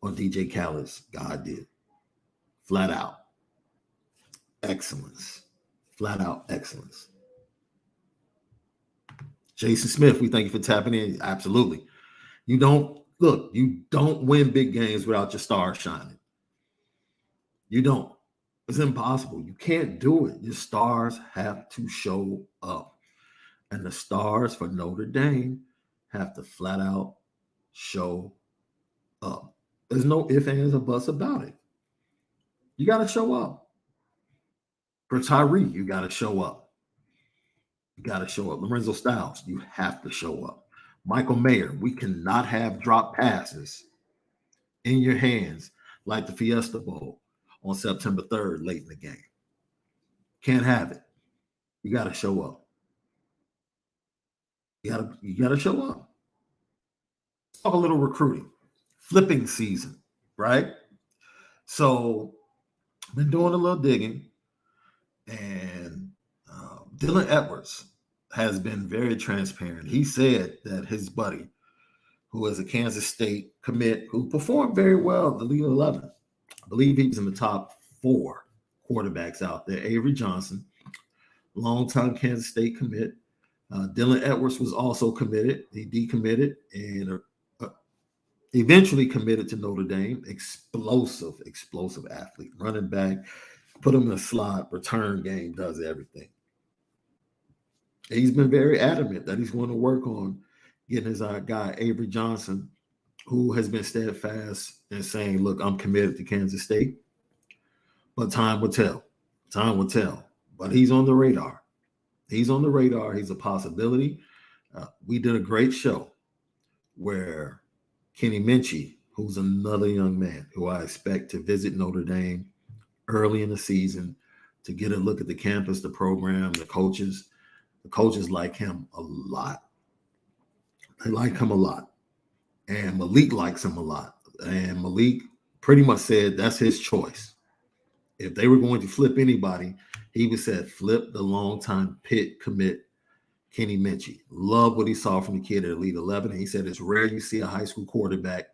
on DJ Khaled's God Did. Flat out. Excellence. Flat out excellence. Jason Smith, we thank you for tapping in. Absolutely. You don't win big games without your stars shining. You don't. It's impossible. You can't do it. Your stars have to show up. And the stars for Notre Dame have to flat out show up. There's no ifs, ands, or buts about it. You got to show up. For Tyree, you got to show up. You got to show up. Lorenzo Styles, you have to show up. Michael Mayer, we cannot have drop passes in your hands like the Fiesta Bowl on September 3rd late in the game. Can't have it. You got to show up. You got to show up. Let's talk a little recruiting. Flipping season, right? So I've been doing a little digging, and Dylan Edwards has been very transparent. He said that his buddy, who is a Kansas State commit, who performed very well at the Elite 11, I believe he was in the top 4 quarterbacks out there, Avery Johnson, longtime Kansas State commit. Dylan Edwards was also committed. He decommitted and eventually committed to Notre Dame. Explosive athlete, running back, put him in a slot, return game, does everything. He's been very adamant that he's going to work on getting his guy, Avery Johnson, who has been steadfast in saying, look, I'm committed to Kansas State, but time will tell. Time will tell. But he's on the radar. He's on the radar. He's a possibility. We did a great show where Kenny Minchey, who's another young man who I expect to visit Notre Dame early in the season to get a look at the campus, the program, the coaches. The coaches like him a lot. They like him a lot. And Malik likes him a lot. And Malik pretty much said that's his choice. If they were going to flip anybody, he would say flip the longtime Pitt commit Kenny Minchey. Love what he saw from the kid at Elite 11. And he said it's rare you see a high school quarterback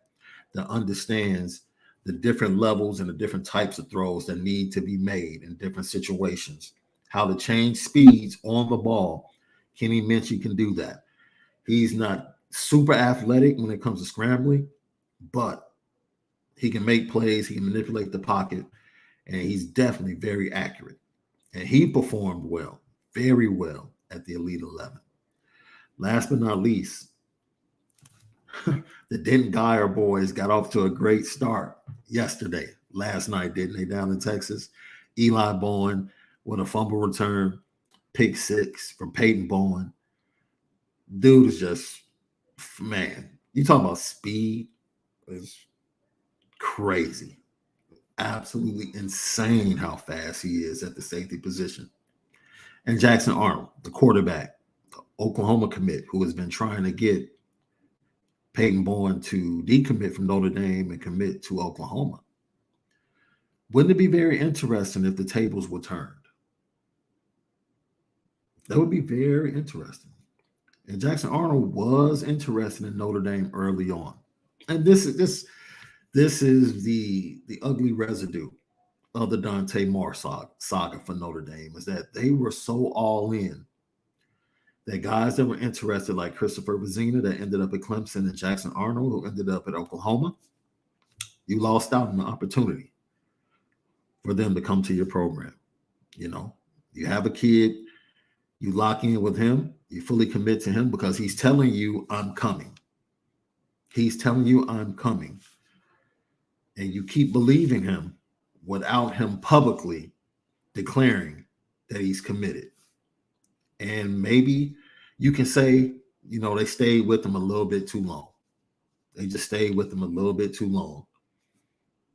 that understands the different levels and the different types of throws that need to be made in different situations. How to change speeds on the ball. Kenny Minchey can do that. He's not super athletic when it comes to scrambling, but he can make plays. He can manipulate the pocket, and he's definitely very accurate. And he performed well, very well at the Elite 11. Last but not least, the Denton Geyer boys got off to a great start last night, didn't they, down in Texas? Eli Bowen with a fumble return. pick six from Peyton Bowen. Dude is just, man, you talk about speed. It's crazy. Absolutely insane how fast he is at the safety position. And Jackson Arnold, the quarterback, the Oklahoma commit, who has been trying to get Peyton Bowen to decommit from Notre Dame and commit to Oklahoma. Wouldn't it be very interesting if the tables were turned? That would be very interesting. And Jackson Arnold was interested in Notre Dame early on. And this is the ugly residue of the Dante Moore saga for Notre Dame, is that they were so all in that guys that were interested, like Christopher Vizina, that ended up at Clemson, and Jackson Arnold, who ended up at Oklahoma, you lost out on the opportunity for them to come to your program. You know, you have a kid, you lock in with him, you fully commit to him because he's telling you, I'm coming. He's telling you, I'm coming. And you keep believing him without him publicly declaring that he's committed. And maybe you can say, you know, they stayed with him a little bit too long. They just stayed with him a little bit too long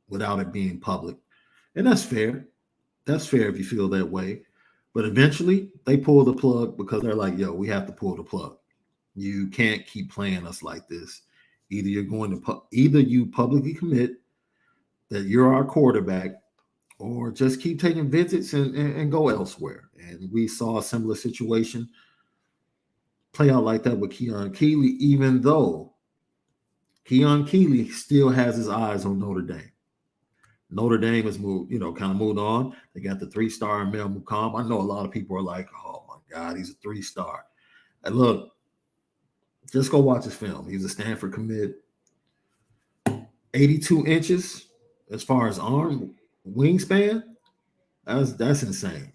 without it being public. And that's fair. That's fair if you feel that way. But eventually they pull the plug because they're like, yo, we have to pull the plug. You can't keep playing us like this. Either you publicly commit that you're our quarterback, or just keep taking visits and go elsewhere. And we saw a similar situation play out like that with Keon Keeley, even though Keon Keeley still has his eyes on Notre Dame. Notre Dame has moved, kind of moved on. They got the 3-star Mel Mukam. I know a lot of people are like, oh my God, he's a 3-star. And look, just go watch his film. He's a Stanford commit. 82 inches as far as arm wingspan. That's insane.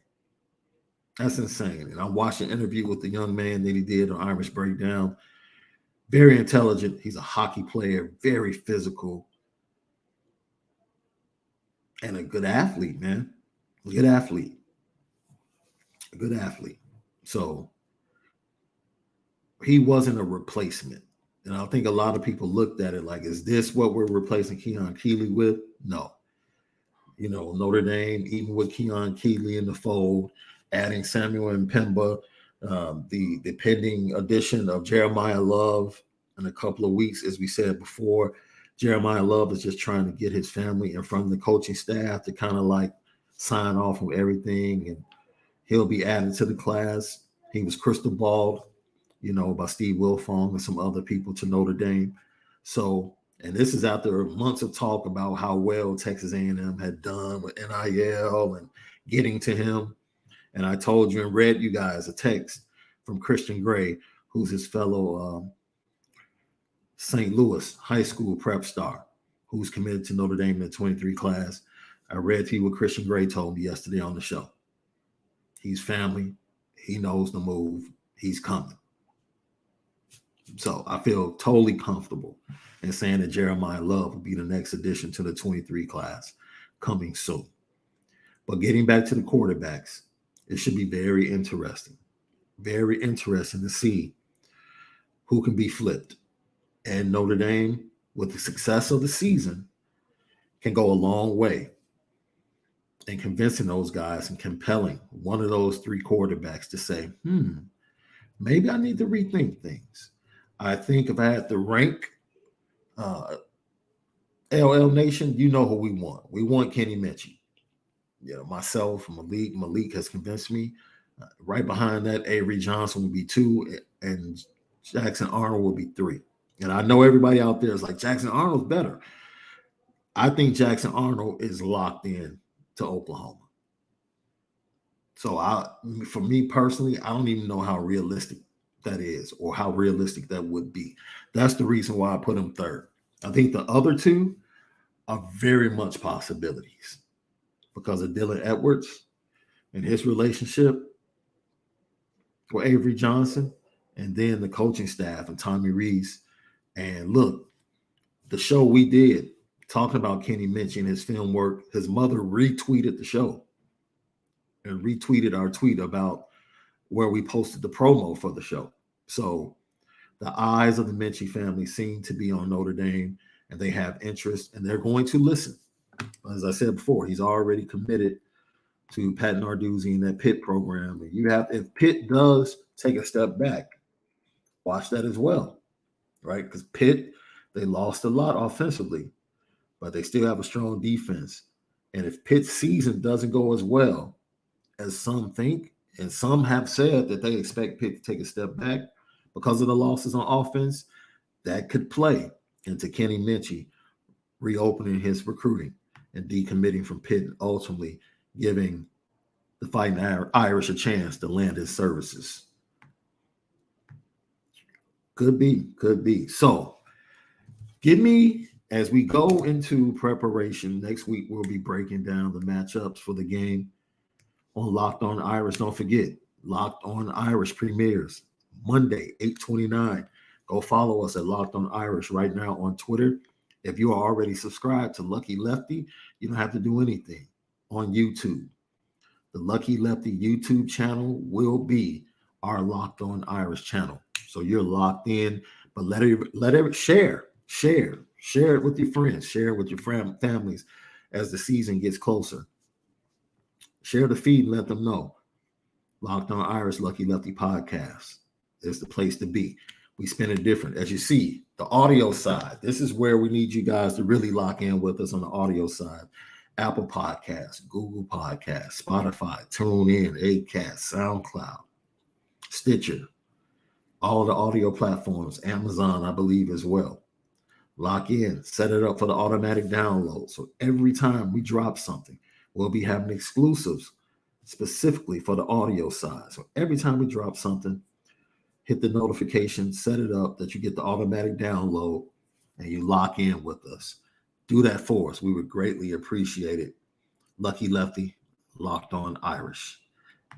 That's insane. And I watched an interview with the young man that he did on Irish Breakdown. Very intelligent. He's a hockey player, very physical, and a good athlete, man. A good athlete. So he wasn't a replacement. And I think a lot of people looked at it like, is this what we're replacing Keon Keeley with? No. Notre Dame, even with Keon Keeley in the fold, adding Samuel Mpemba, the pending addition of Jeremiyah Love in a couple of weeks, as we said before. Jeremiyah Love is just trying to get his family in front of the coaching staff to kind of like sign off on everything, and he'll be added to the class. He was crystal balled, by Steve Wilfong and some other people to Notre Dame. So, and this is after months of talk about how well Texas A&M had done with NIL and getting to him. And I told you and read you guys a text from Christian Gray, who's his fellow St. Louis high school prep star, who's committed to Notre Dame in the 23 class. I read to you what Christian Gray told me yesterday on the show. He's family. He knows the move. He's coming. So I feel totally comfortable in saying that Jeremiyah Love will be the next addition to the 23 class coming soon. But getting back to the quarterbacks, it should be very interesting to see who can be flipped. And Notre Dame, with the success of the season, can go a long way in convincing those guys and compelling one of those 3 quarterbacks to say, maybe I need to rethink things. I think if I had to rank LL Nation, you know who we want. We want Kenny Minchey. Myself, Malik has convinced me. Right behind that, Avery Johnson would be 2, and Jackson Arnold would be 3. And I know everybody out there is like, Jackson Arnold's better. I think Jackson Arnold is locked in to Oklahoma. So for me personally, I don't even know how realistic that is or how realistic that would be. That's the reason why I put him 3rd. I think the other 2 are very much possibilities because of Dylan Edwards and his relationship with Avery Johnson, and then the coaching staff and Tommy Rees. And look, the show we did talking about Kenny Minchey and his film work, his mother retweeted the show and retweeted our tweet about where we posted the promo for the show. So the eyes of the Minchey family seem to be on Notre Dame, and they have interest, and they're going to listen. As I said before, he's already committed to Pat Narduzzi and that Pitt program. And you have, if Pitt does take a step back, watch that as well, right? Because Pitt, they lost a lot offensively, but they still have a strong defense. And if Pitt's season doesn't go as well as some think, and some have said that they expect Pitt to take a step back because of the losses on offense, that could play into Kenny Minchey reopening his recruiting and decommitting from Pitt, and ultimately giving the Fighting Irish a chance to land his services. Could be. So give me, as we go into preparation, next week we'll be breaking down the matchups for the game on Locked On Irish. Don't forget, Locked On Irish premieres Monday, 8/29. Go follow us at Locked On Irish right now on Twitter. If you are already subscribed to Lucky Lefty, you don't have to do anything. On YouTube, the Lucky Lefty YouTube channel will be our Locked On Irish channel. So you're locked in, but let it share it with your friends, share it with your families as the season gets closer. Share the feed and let them know. Locked On Irish Lucky Lefty podcast is the place to be. We spin it different. As you see, the audio side, this is where we need you guys to really lock in with us on the audio side. Apple Podcasts, Google Podcasts, Spotify, TuneIn, Acast, SoundCloud, Stitcher, all the audio platforms, Amazon, I believe, as well. Lock in, set it up for the automatic download. So every time we drop something, we'll be having exclusives specifically for the audio side. So every time we drop something, hit the notification, set it up that you get the automatic download, and you lock in with us. Do that for us. We would greatly appreciate it. Lucky Lefty, Locked On Irish.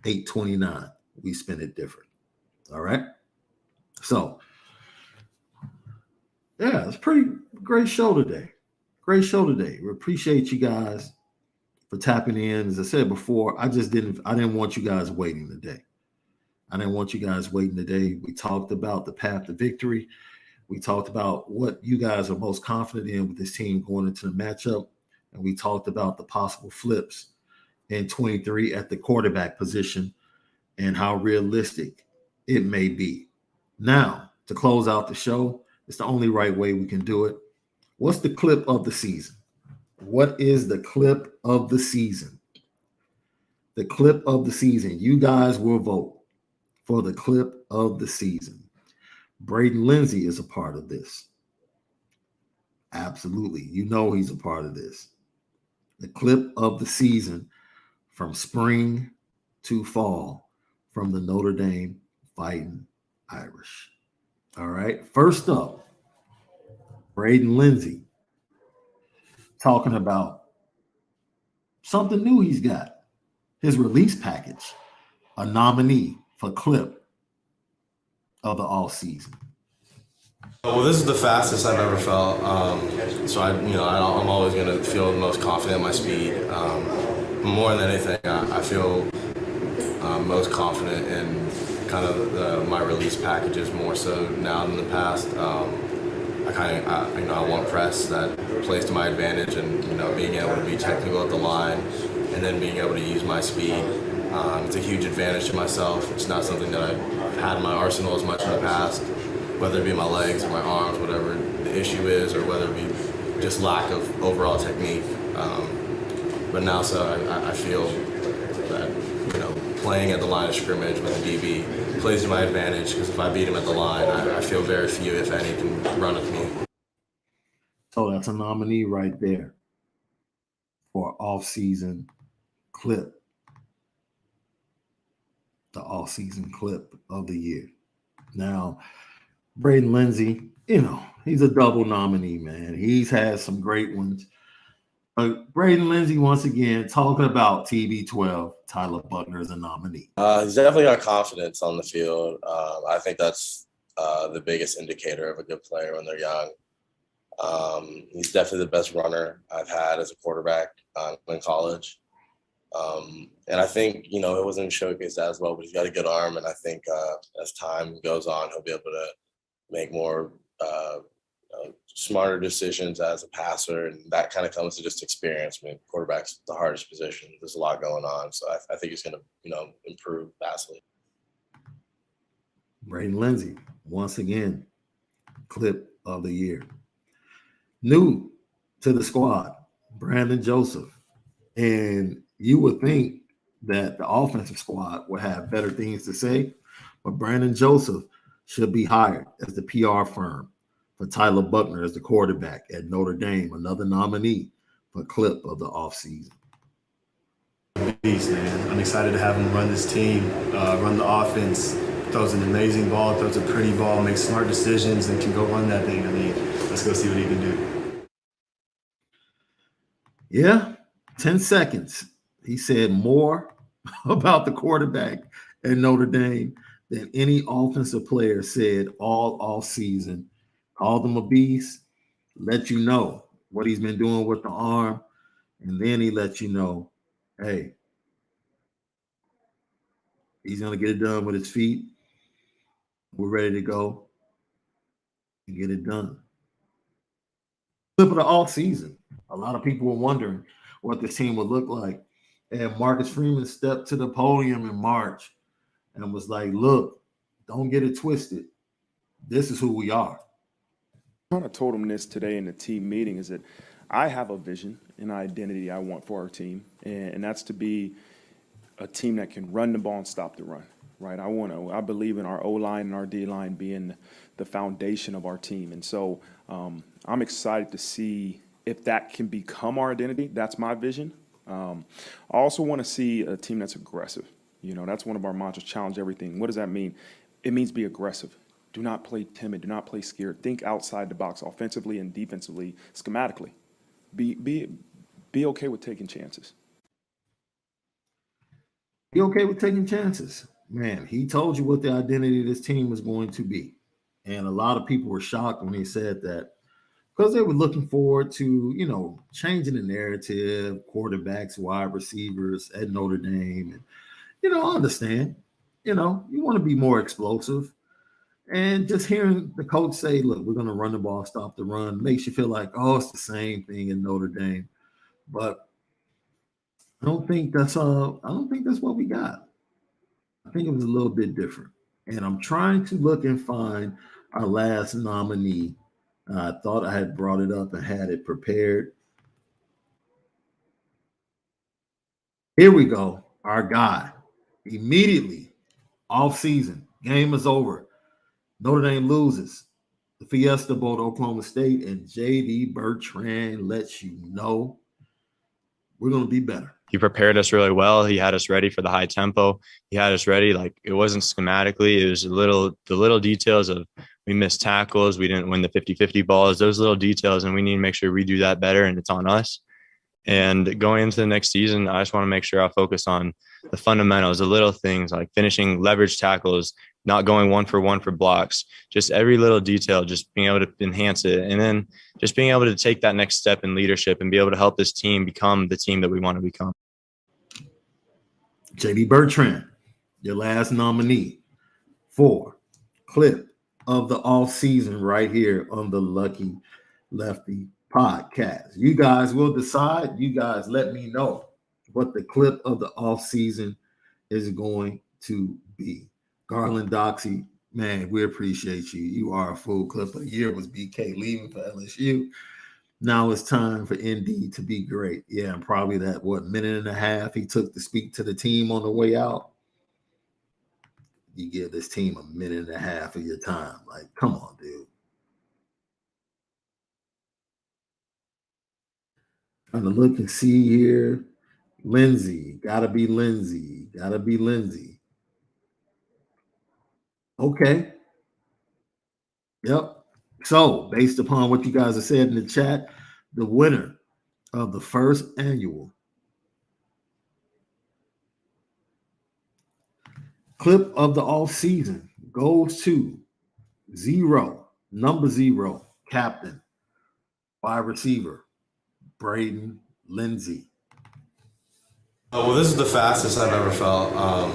8/29. We spin it different. All right? So, yeah, it's a pretty great show today. We appreciate you guys for tapping in. As I said before, I didn't want you guys waiting today. We talked about the path to victory. We talked about what you guys are most confident in with this team going into the matchup. And we talked about the possible flips in 23 at the quarterback position and how realistic it may be. Now, to close out the show, it's the only right way we can do it. What's the clip of the season? What is the clip of the season? The clip of the season. You guys will vote for the clip of the season. Braden Lindsay is a part of this. Absolutely. You know he's a part of this. The clip of the season from spring to fall from the Notre Dame Fighting Irish. All right. First up, Braden Lindsay talking about something new he's got. His release package, a nominee for clip of the all season. Well, this is the fastest I've ever felt. I'm always going to feel the most confident in my speed. More than anything, I feel most confident in kind of my release packages more so now than the past. I want press that plays to my advantage, and being able to be technical at the line, and then being able to use my speed. It's a huge advantage to myself. It's not something that I've had in my arsenal as much in the past, whether it be my legs or my arms, whatever the issue is, or whether it be just lack of overall technique. But now, I feel that playing at the line of scrimmage with the DB plays to my advantage, because if I beat him at the line, I feel very few, if any, can run with me. So that's a nominee right there for off-season clip. The off-season clip of the year. Now, Braden Lindsay, he's a double nominee, man. He's had some great ones. But Braden Lindsay, once again, talking about TB12, Tyler Buchner is a nominee. He's definitely got confidence on the field. I think that's the biggest indicator of a good player when they're young. He's definitely the best runner I've had as a quarterback in college. And I think, you know, it wasn't showcased as well, but he's got a good arm. And I think as time goes on, he'll be able to make more smarter decisions as a passer. And that kind of comes to just experience. I mean, quarterback's the hardest position. There's a lot going on. So I think he's going to, you know, improve vastly. Braden Lindsey, once again, clip of the year. New to the squad, Brandon Joseph. And you would think that the offensive squad would have better things to say, but Brandon Joseph should be hired as the PR firm for Tyler Buchner as the quarterback at Notre Dame, another nominee for clip of the offseason. Beast, man. I'm excited to have him run this team, run the offense. Throws an amazing ball, throws a pretty ball, makes smart decisions, and can go run that thing. I mean, let's go see what he can do. Yeah, 10 seconds. He said more about the quarterback at Notre Dame than any offensive player said all season. Called him a beast, let you know what he's been doing with the arm, and then he let you know, hey, he's going to get it done with his feet. We're ready to go and get it done. Clip of the off season. A lot of people were wondering what this team would look like. And Marcus Freeman stepped to the podium in March and was like, look, don't get it twisted. This is who we are. I kind of told him this today in the team meeting, is that I have a vision and identity I want for our team, and that's to be a team that can run the ball and stop the run, right? I believe in our O-line and our D-line being the foundation of our team. And so I'm excited to see if that can become our identity. That's my vision. I also want to see a team that's aggressive. You know, that's one of our mantras, challenge everything. What does that mean? It means be aggressive. Do not play timid. Do not play scared. Think outside the box, offensively and defensively, schematically. Be okay with taking chances. Be okay with taking chances. Man, he told you what the identity of this team was going to be. And a lot of people were shocked when he said that, because they were looking forward to, you know, changing the narrative, quarterbacks, wide receivers at Notre Dame. And, you know, I understand, you know, you want to be more explosive. And just hearing the coach say, look, we're going to run the ball, stop the run, makes you feel like, oh, it's the same thing in Notre Dame. But I don't think that's what we got. I think it was a little bit different. And I'm trying to look and find our last nominee. I thought I had brought it up and had it prepared. Here we go. Our guy. Immediately, off season, game is over. Notre Dame loses the Fiesta Bowl to Oklahoma State, and J.D. Bertrand lets you know we're going to be better. He prepared us really well. He had us ready for the high tempo. He had us ready. Like, it wasn't schematically. It was the little details of, we missed tackles. We didn't win the 50-50 balls, those little details. And we need to make sure we do that better. And it's on us. And going into the next season, I just want to make sure I focus on the fundamentals, the little things like finishing leverage tackles, not going 1-for-1 for blocks, just every little detail, just being able to enhance it. And then just being able to take that next step in leadership and be able to help this team become the team that we want to become. J.D. Bertrand, your last nominee for clip of the off season right here on the Lucky Lefty podcast. You guys will decide. You guys let me know what the clip of the off season is going to be. Garland Doxey, man, we appreciate you. You are a full clip of the year. Was BK leaving for LSU. Now it's time for ND to be great. Yeah, and probably that, minute and a half he took to speak to the team on the way out. You give this team a minute and a half of your time. Like, come on, dude. Trying to look and see here. Lindsey, gotta be Lindsey. Okay. Yep. So, based upon what you guys have said in the chat, the winner of the first annual clip of the off season goes to number 0, captain, wide receiver, Braden Lindsey. Well, this is the fastest I've ever felt. I'm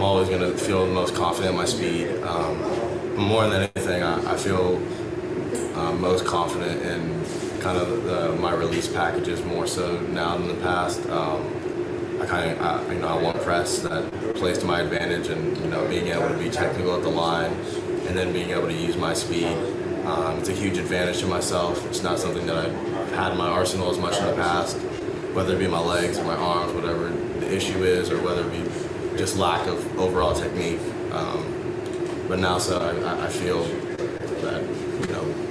always going to feel the most confident in my speed. More than anything, I feel most confident in kind of my release packages more so now than the past. I want press that plays to my advantage, and being able to be technical at the line, and then being able to use my speed. It's a huge advantage to myself. It's not something that I've had in my arsenal as much in the past, whether it be my legs or my arms, whatever the issue is, or whether it be just lack of overall technique. But now, so I feel that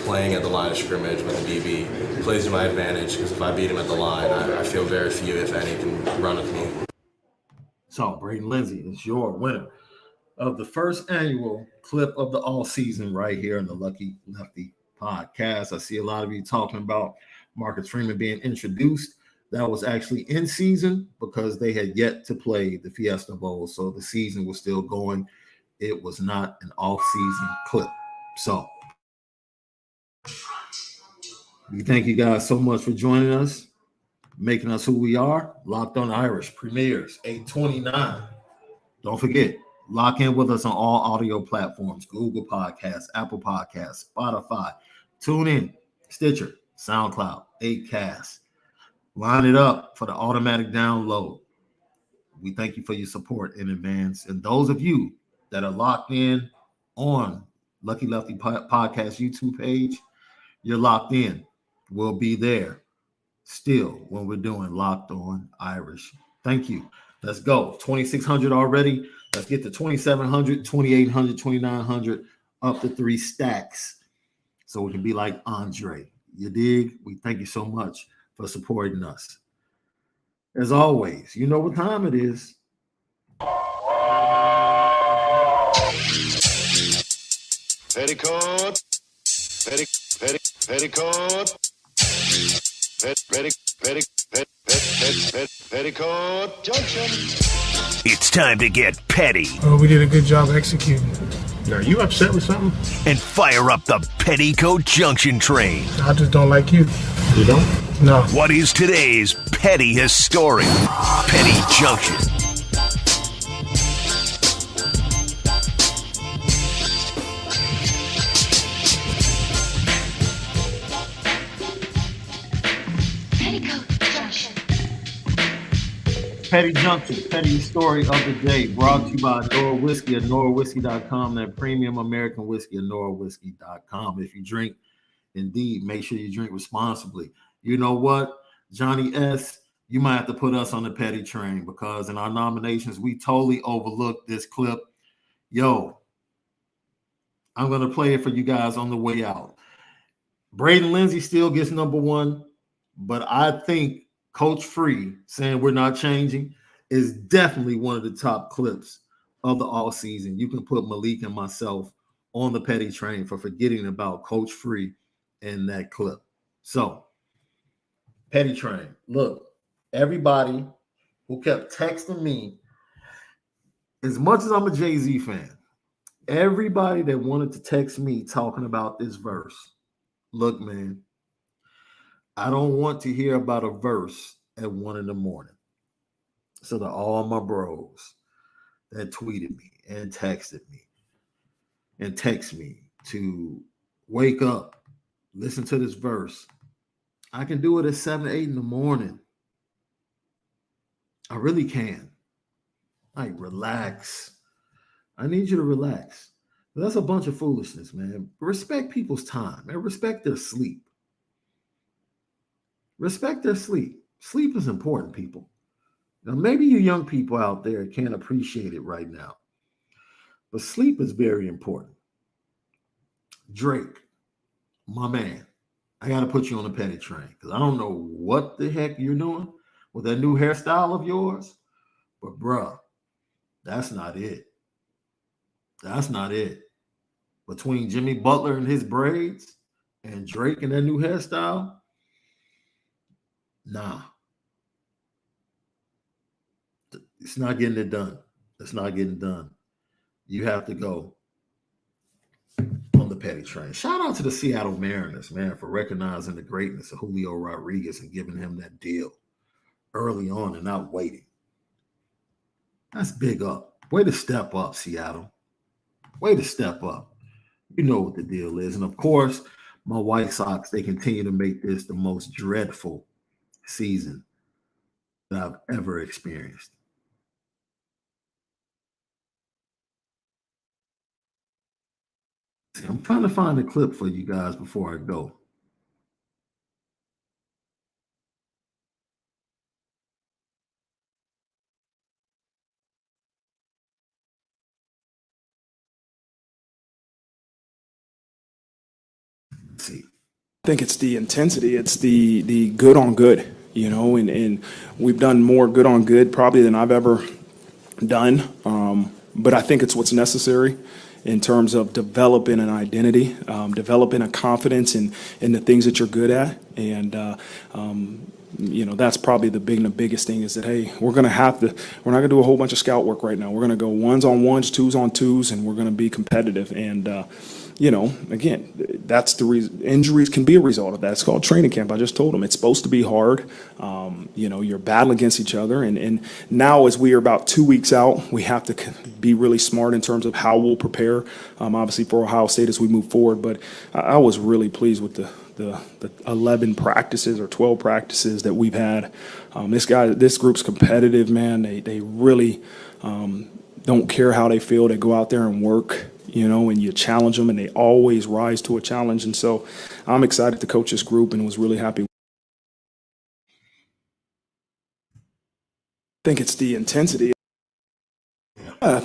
playing at the line of scrimmage with the DB plays to my advantage, because if I beat him at the line, I feel very few, if any, can run with me. So, Braden Lindsay is your winner of the first annual clip of the all season right here in the Lucky Lefty podcast. I see a lot of you talking about Marcus Freeman being introduced. That was actually in season because they had yet to play the Fiesta Bowl, so the season was still going. It was not an off-season clip. So we thank you guys so much for joining us, making us who we are. Locked on Irish premieres 8/29. Don't forget, lock in with us on all audio platforms: Google Podcasts, Apple Podcasts, Spotify, TuneIn, Stitcher, SoundCloud, Acast. Line it up for the automatic download. We thank you for your support in advance. And those of you that are locked in on Lucky Lefty Podcast YouTube page, you're locked in. We'll be there still when we're doing Locked On Irish. Thank you. Let's go. 2,600 already. Let's get to 2,700, 2,800, 2,900, up to 3 stacks so we can be like Andre. You dig? We thank you so much for supporting us. As always, you know what time it is. Petticoat, petticoat, petticoat junction. It's time to get petty. Oh, we did a good job executing. Are you upset with something? And fire up the Petticoat Junction train. I just don't like you. You don't? No. What is today's petty historic? Petty Junction. Petty Junction, petty story of the day, brought to you by Onora Whisky at NoraWhisky.com, that premium American whiskey at NoraWhisky.com. If you drink, indeed, make sure you drink responsibly. You know what, Johnny S., you might have to put us on the petty train, because in our nominations, we totally overlooked this clip. Yo, I'm going to play it for you guys on the way out. Braden Lindsay still gets number one, but I think Coach Free saying we're not changing is definitely one of the top clips of the all season. You can put Malik and myself on the petty train for forgetting about Coach Free in that clip. So, petty train. Look, everybody who kept texting me, as much as I'm a Jay-Z fan, everybody that wanted to text me talking about this verse, look, man, I don't want to hear about a verse at 1 a.m. So to all my bros that tweeted me and texted me and text me to wake up, listen to this verse, I can do it at 7, 8 a.m. I really can. Like, relax. I need you to relax. That's a bunch of foolishness, man. Respect people's time and respect their sleep. Respect their sleep. Sleep is important, people. Now, maybe you young people out there can't appreciate it right now, but sleep is very important. Drake, my man, I got to put you on a petty train because I don't know what the heck you're doing with that new hairstyle of yours, but bruh, that's not it. That's not it. Between Jimmy Butler and his braids and Drake and that new hairstyle, nah. It's not getting it done. It's not getting done. You have to go on the petty train. Shout out to the Seattle Mariners, man, for recognizing the greatness of Julio Rodriguez and giving him that deal. early on and not waiting. That's big up. Way to step up, Seattle. Way to step up. You know what the deal is. And of course, my White Sox, they continue to make this the most dreadful season that I've ever experienced. See, I'm trying to find a clip for you guys before I go. Let's see. I think it's the intensity. It's the good on good, and we've done more good on good probably than I've ever done. But I think it's what's necessary in terms of developing an identity, developing a confidence in the things that you're good at. And, that's probably the biggest thing is that, hey, we're not going to do a whole bunch of scout work right now. We're going to go ones on ones, twos on twos, and we're going to be competitive. And, again, that's the reason. Injuries can be a result of that. It's called training camp. I just told them it's supposed to be hard. You're battling against each other. And now as we are about 2 weeks out, we have to be really smart in terms of how we'll prepare, obviously, for Ohio State as we move forward. But I was really pleased with the 11 practices or 12 practices that we've had. This group's competitive, man. They really don't care how they feel. They go out there and work. And you challenge them, and they always rise to a challenge. And so I'm excited to coach this group and was really happy. I think it's the intensity. I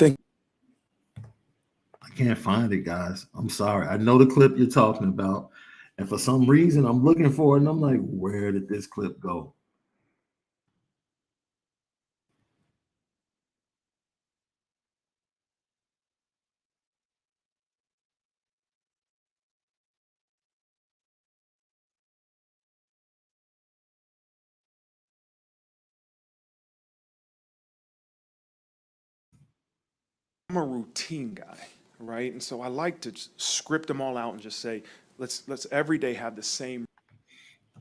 can't find it, guys. I'm sorry. I know the clip you're talking about. And for some reason, I'm looking for it, and I'm like, where did this clip go? I'm a routine guy, right? And so I like to script them all out and just say, let's every day have the same.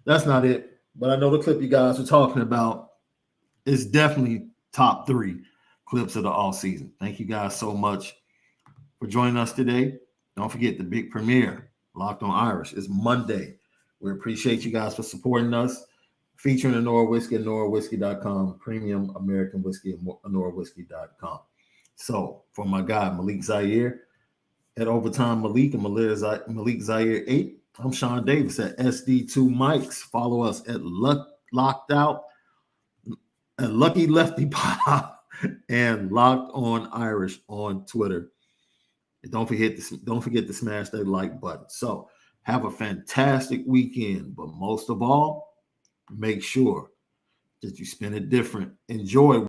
That's not it. But I know the clip you guys are talking about is definitely top 3 clips of the all season. Thank you guys so much for joining us today. Don't forget the big premiere, Locked on Irish, is Monday. We appreciate you guys for supporting us. Featuring Onora Whisky at OnoraWhisky.com, premium American whiskey at OnoraWhisky.com. So for my guy, Malik Zaire, at Overtime Malik and Malik Zaire 8, I'm Shaun Davis at SD2 Mics. Follow us at Locked Out, at Lucky Lefty Pop, and Locked on Irish on Twitter. And don't forget to smash that like button. So have a fantastic weekend, but most of all, make sure that you spend it different. Enjoy.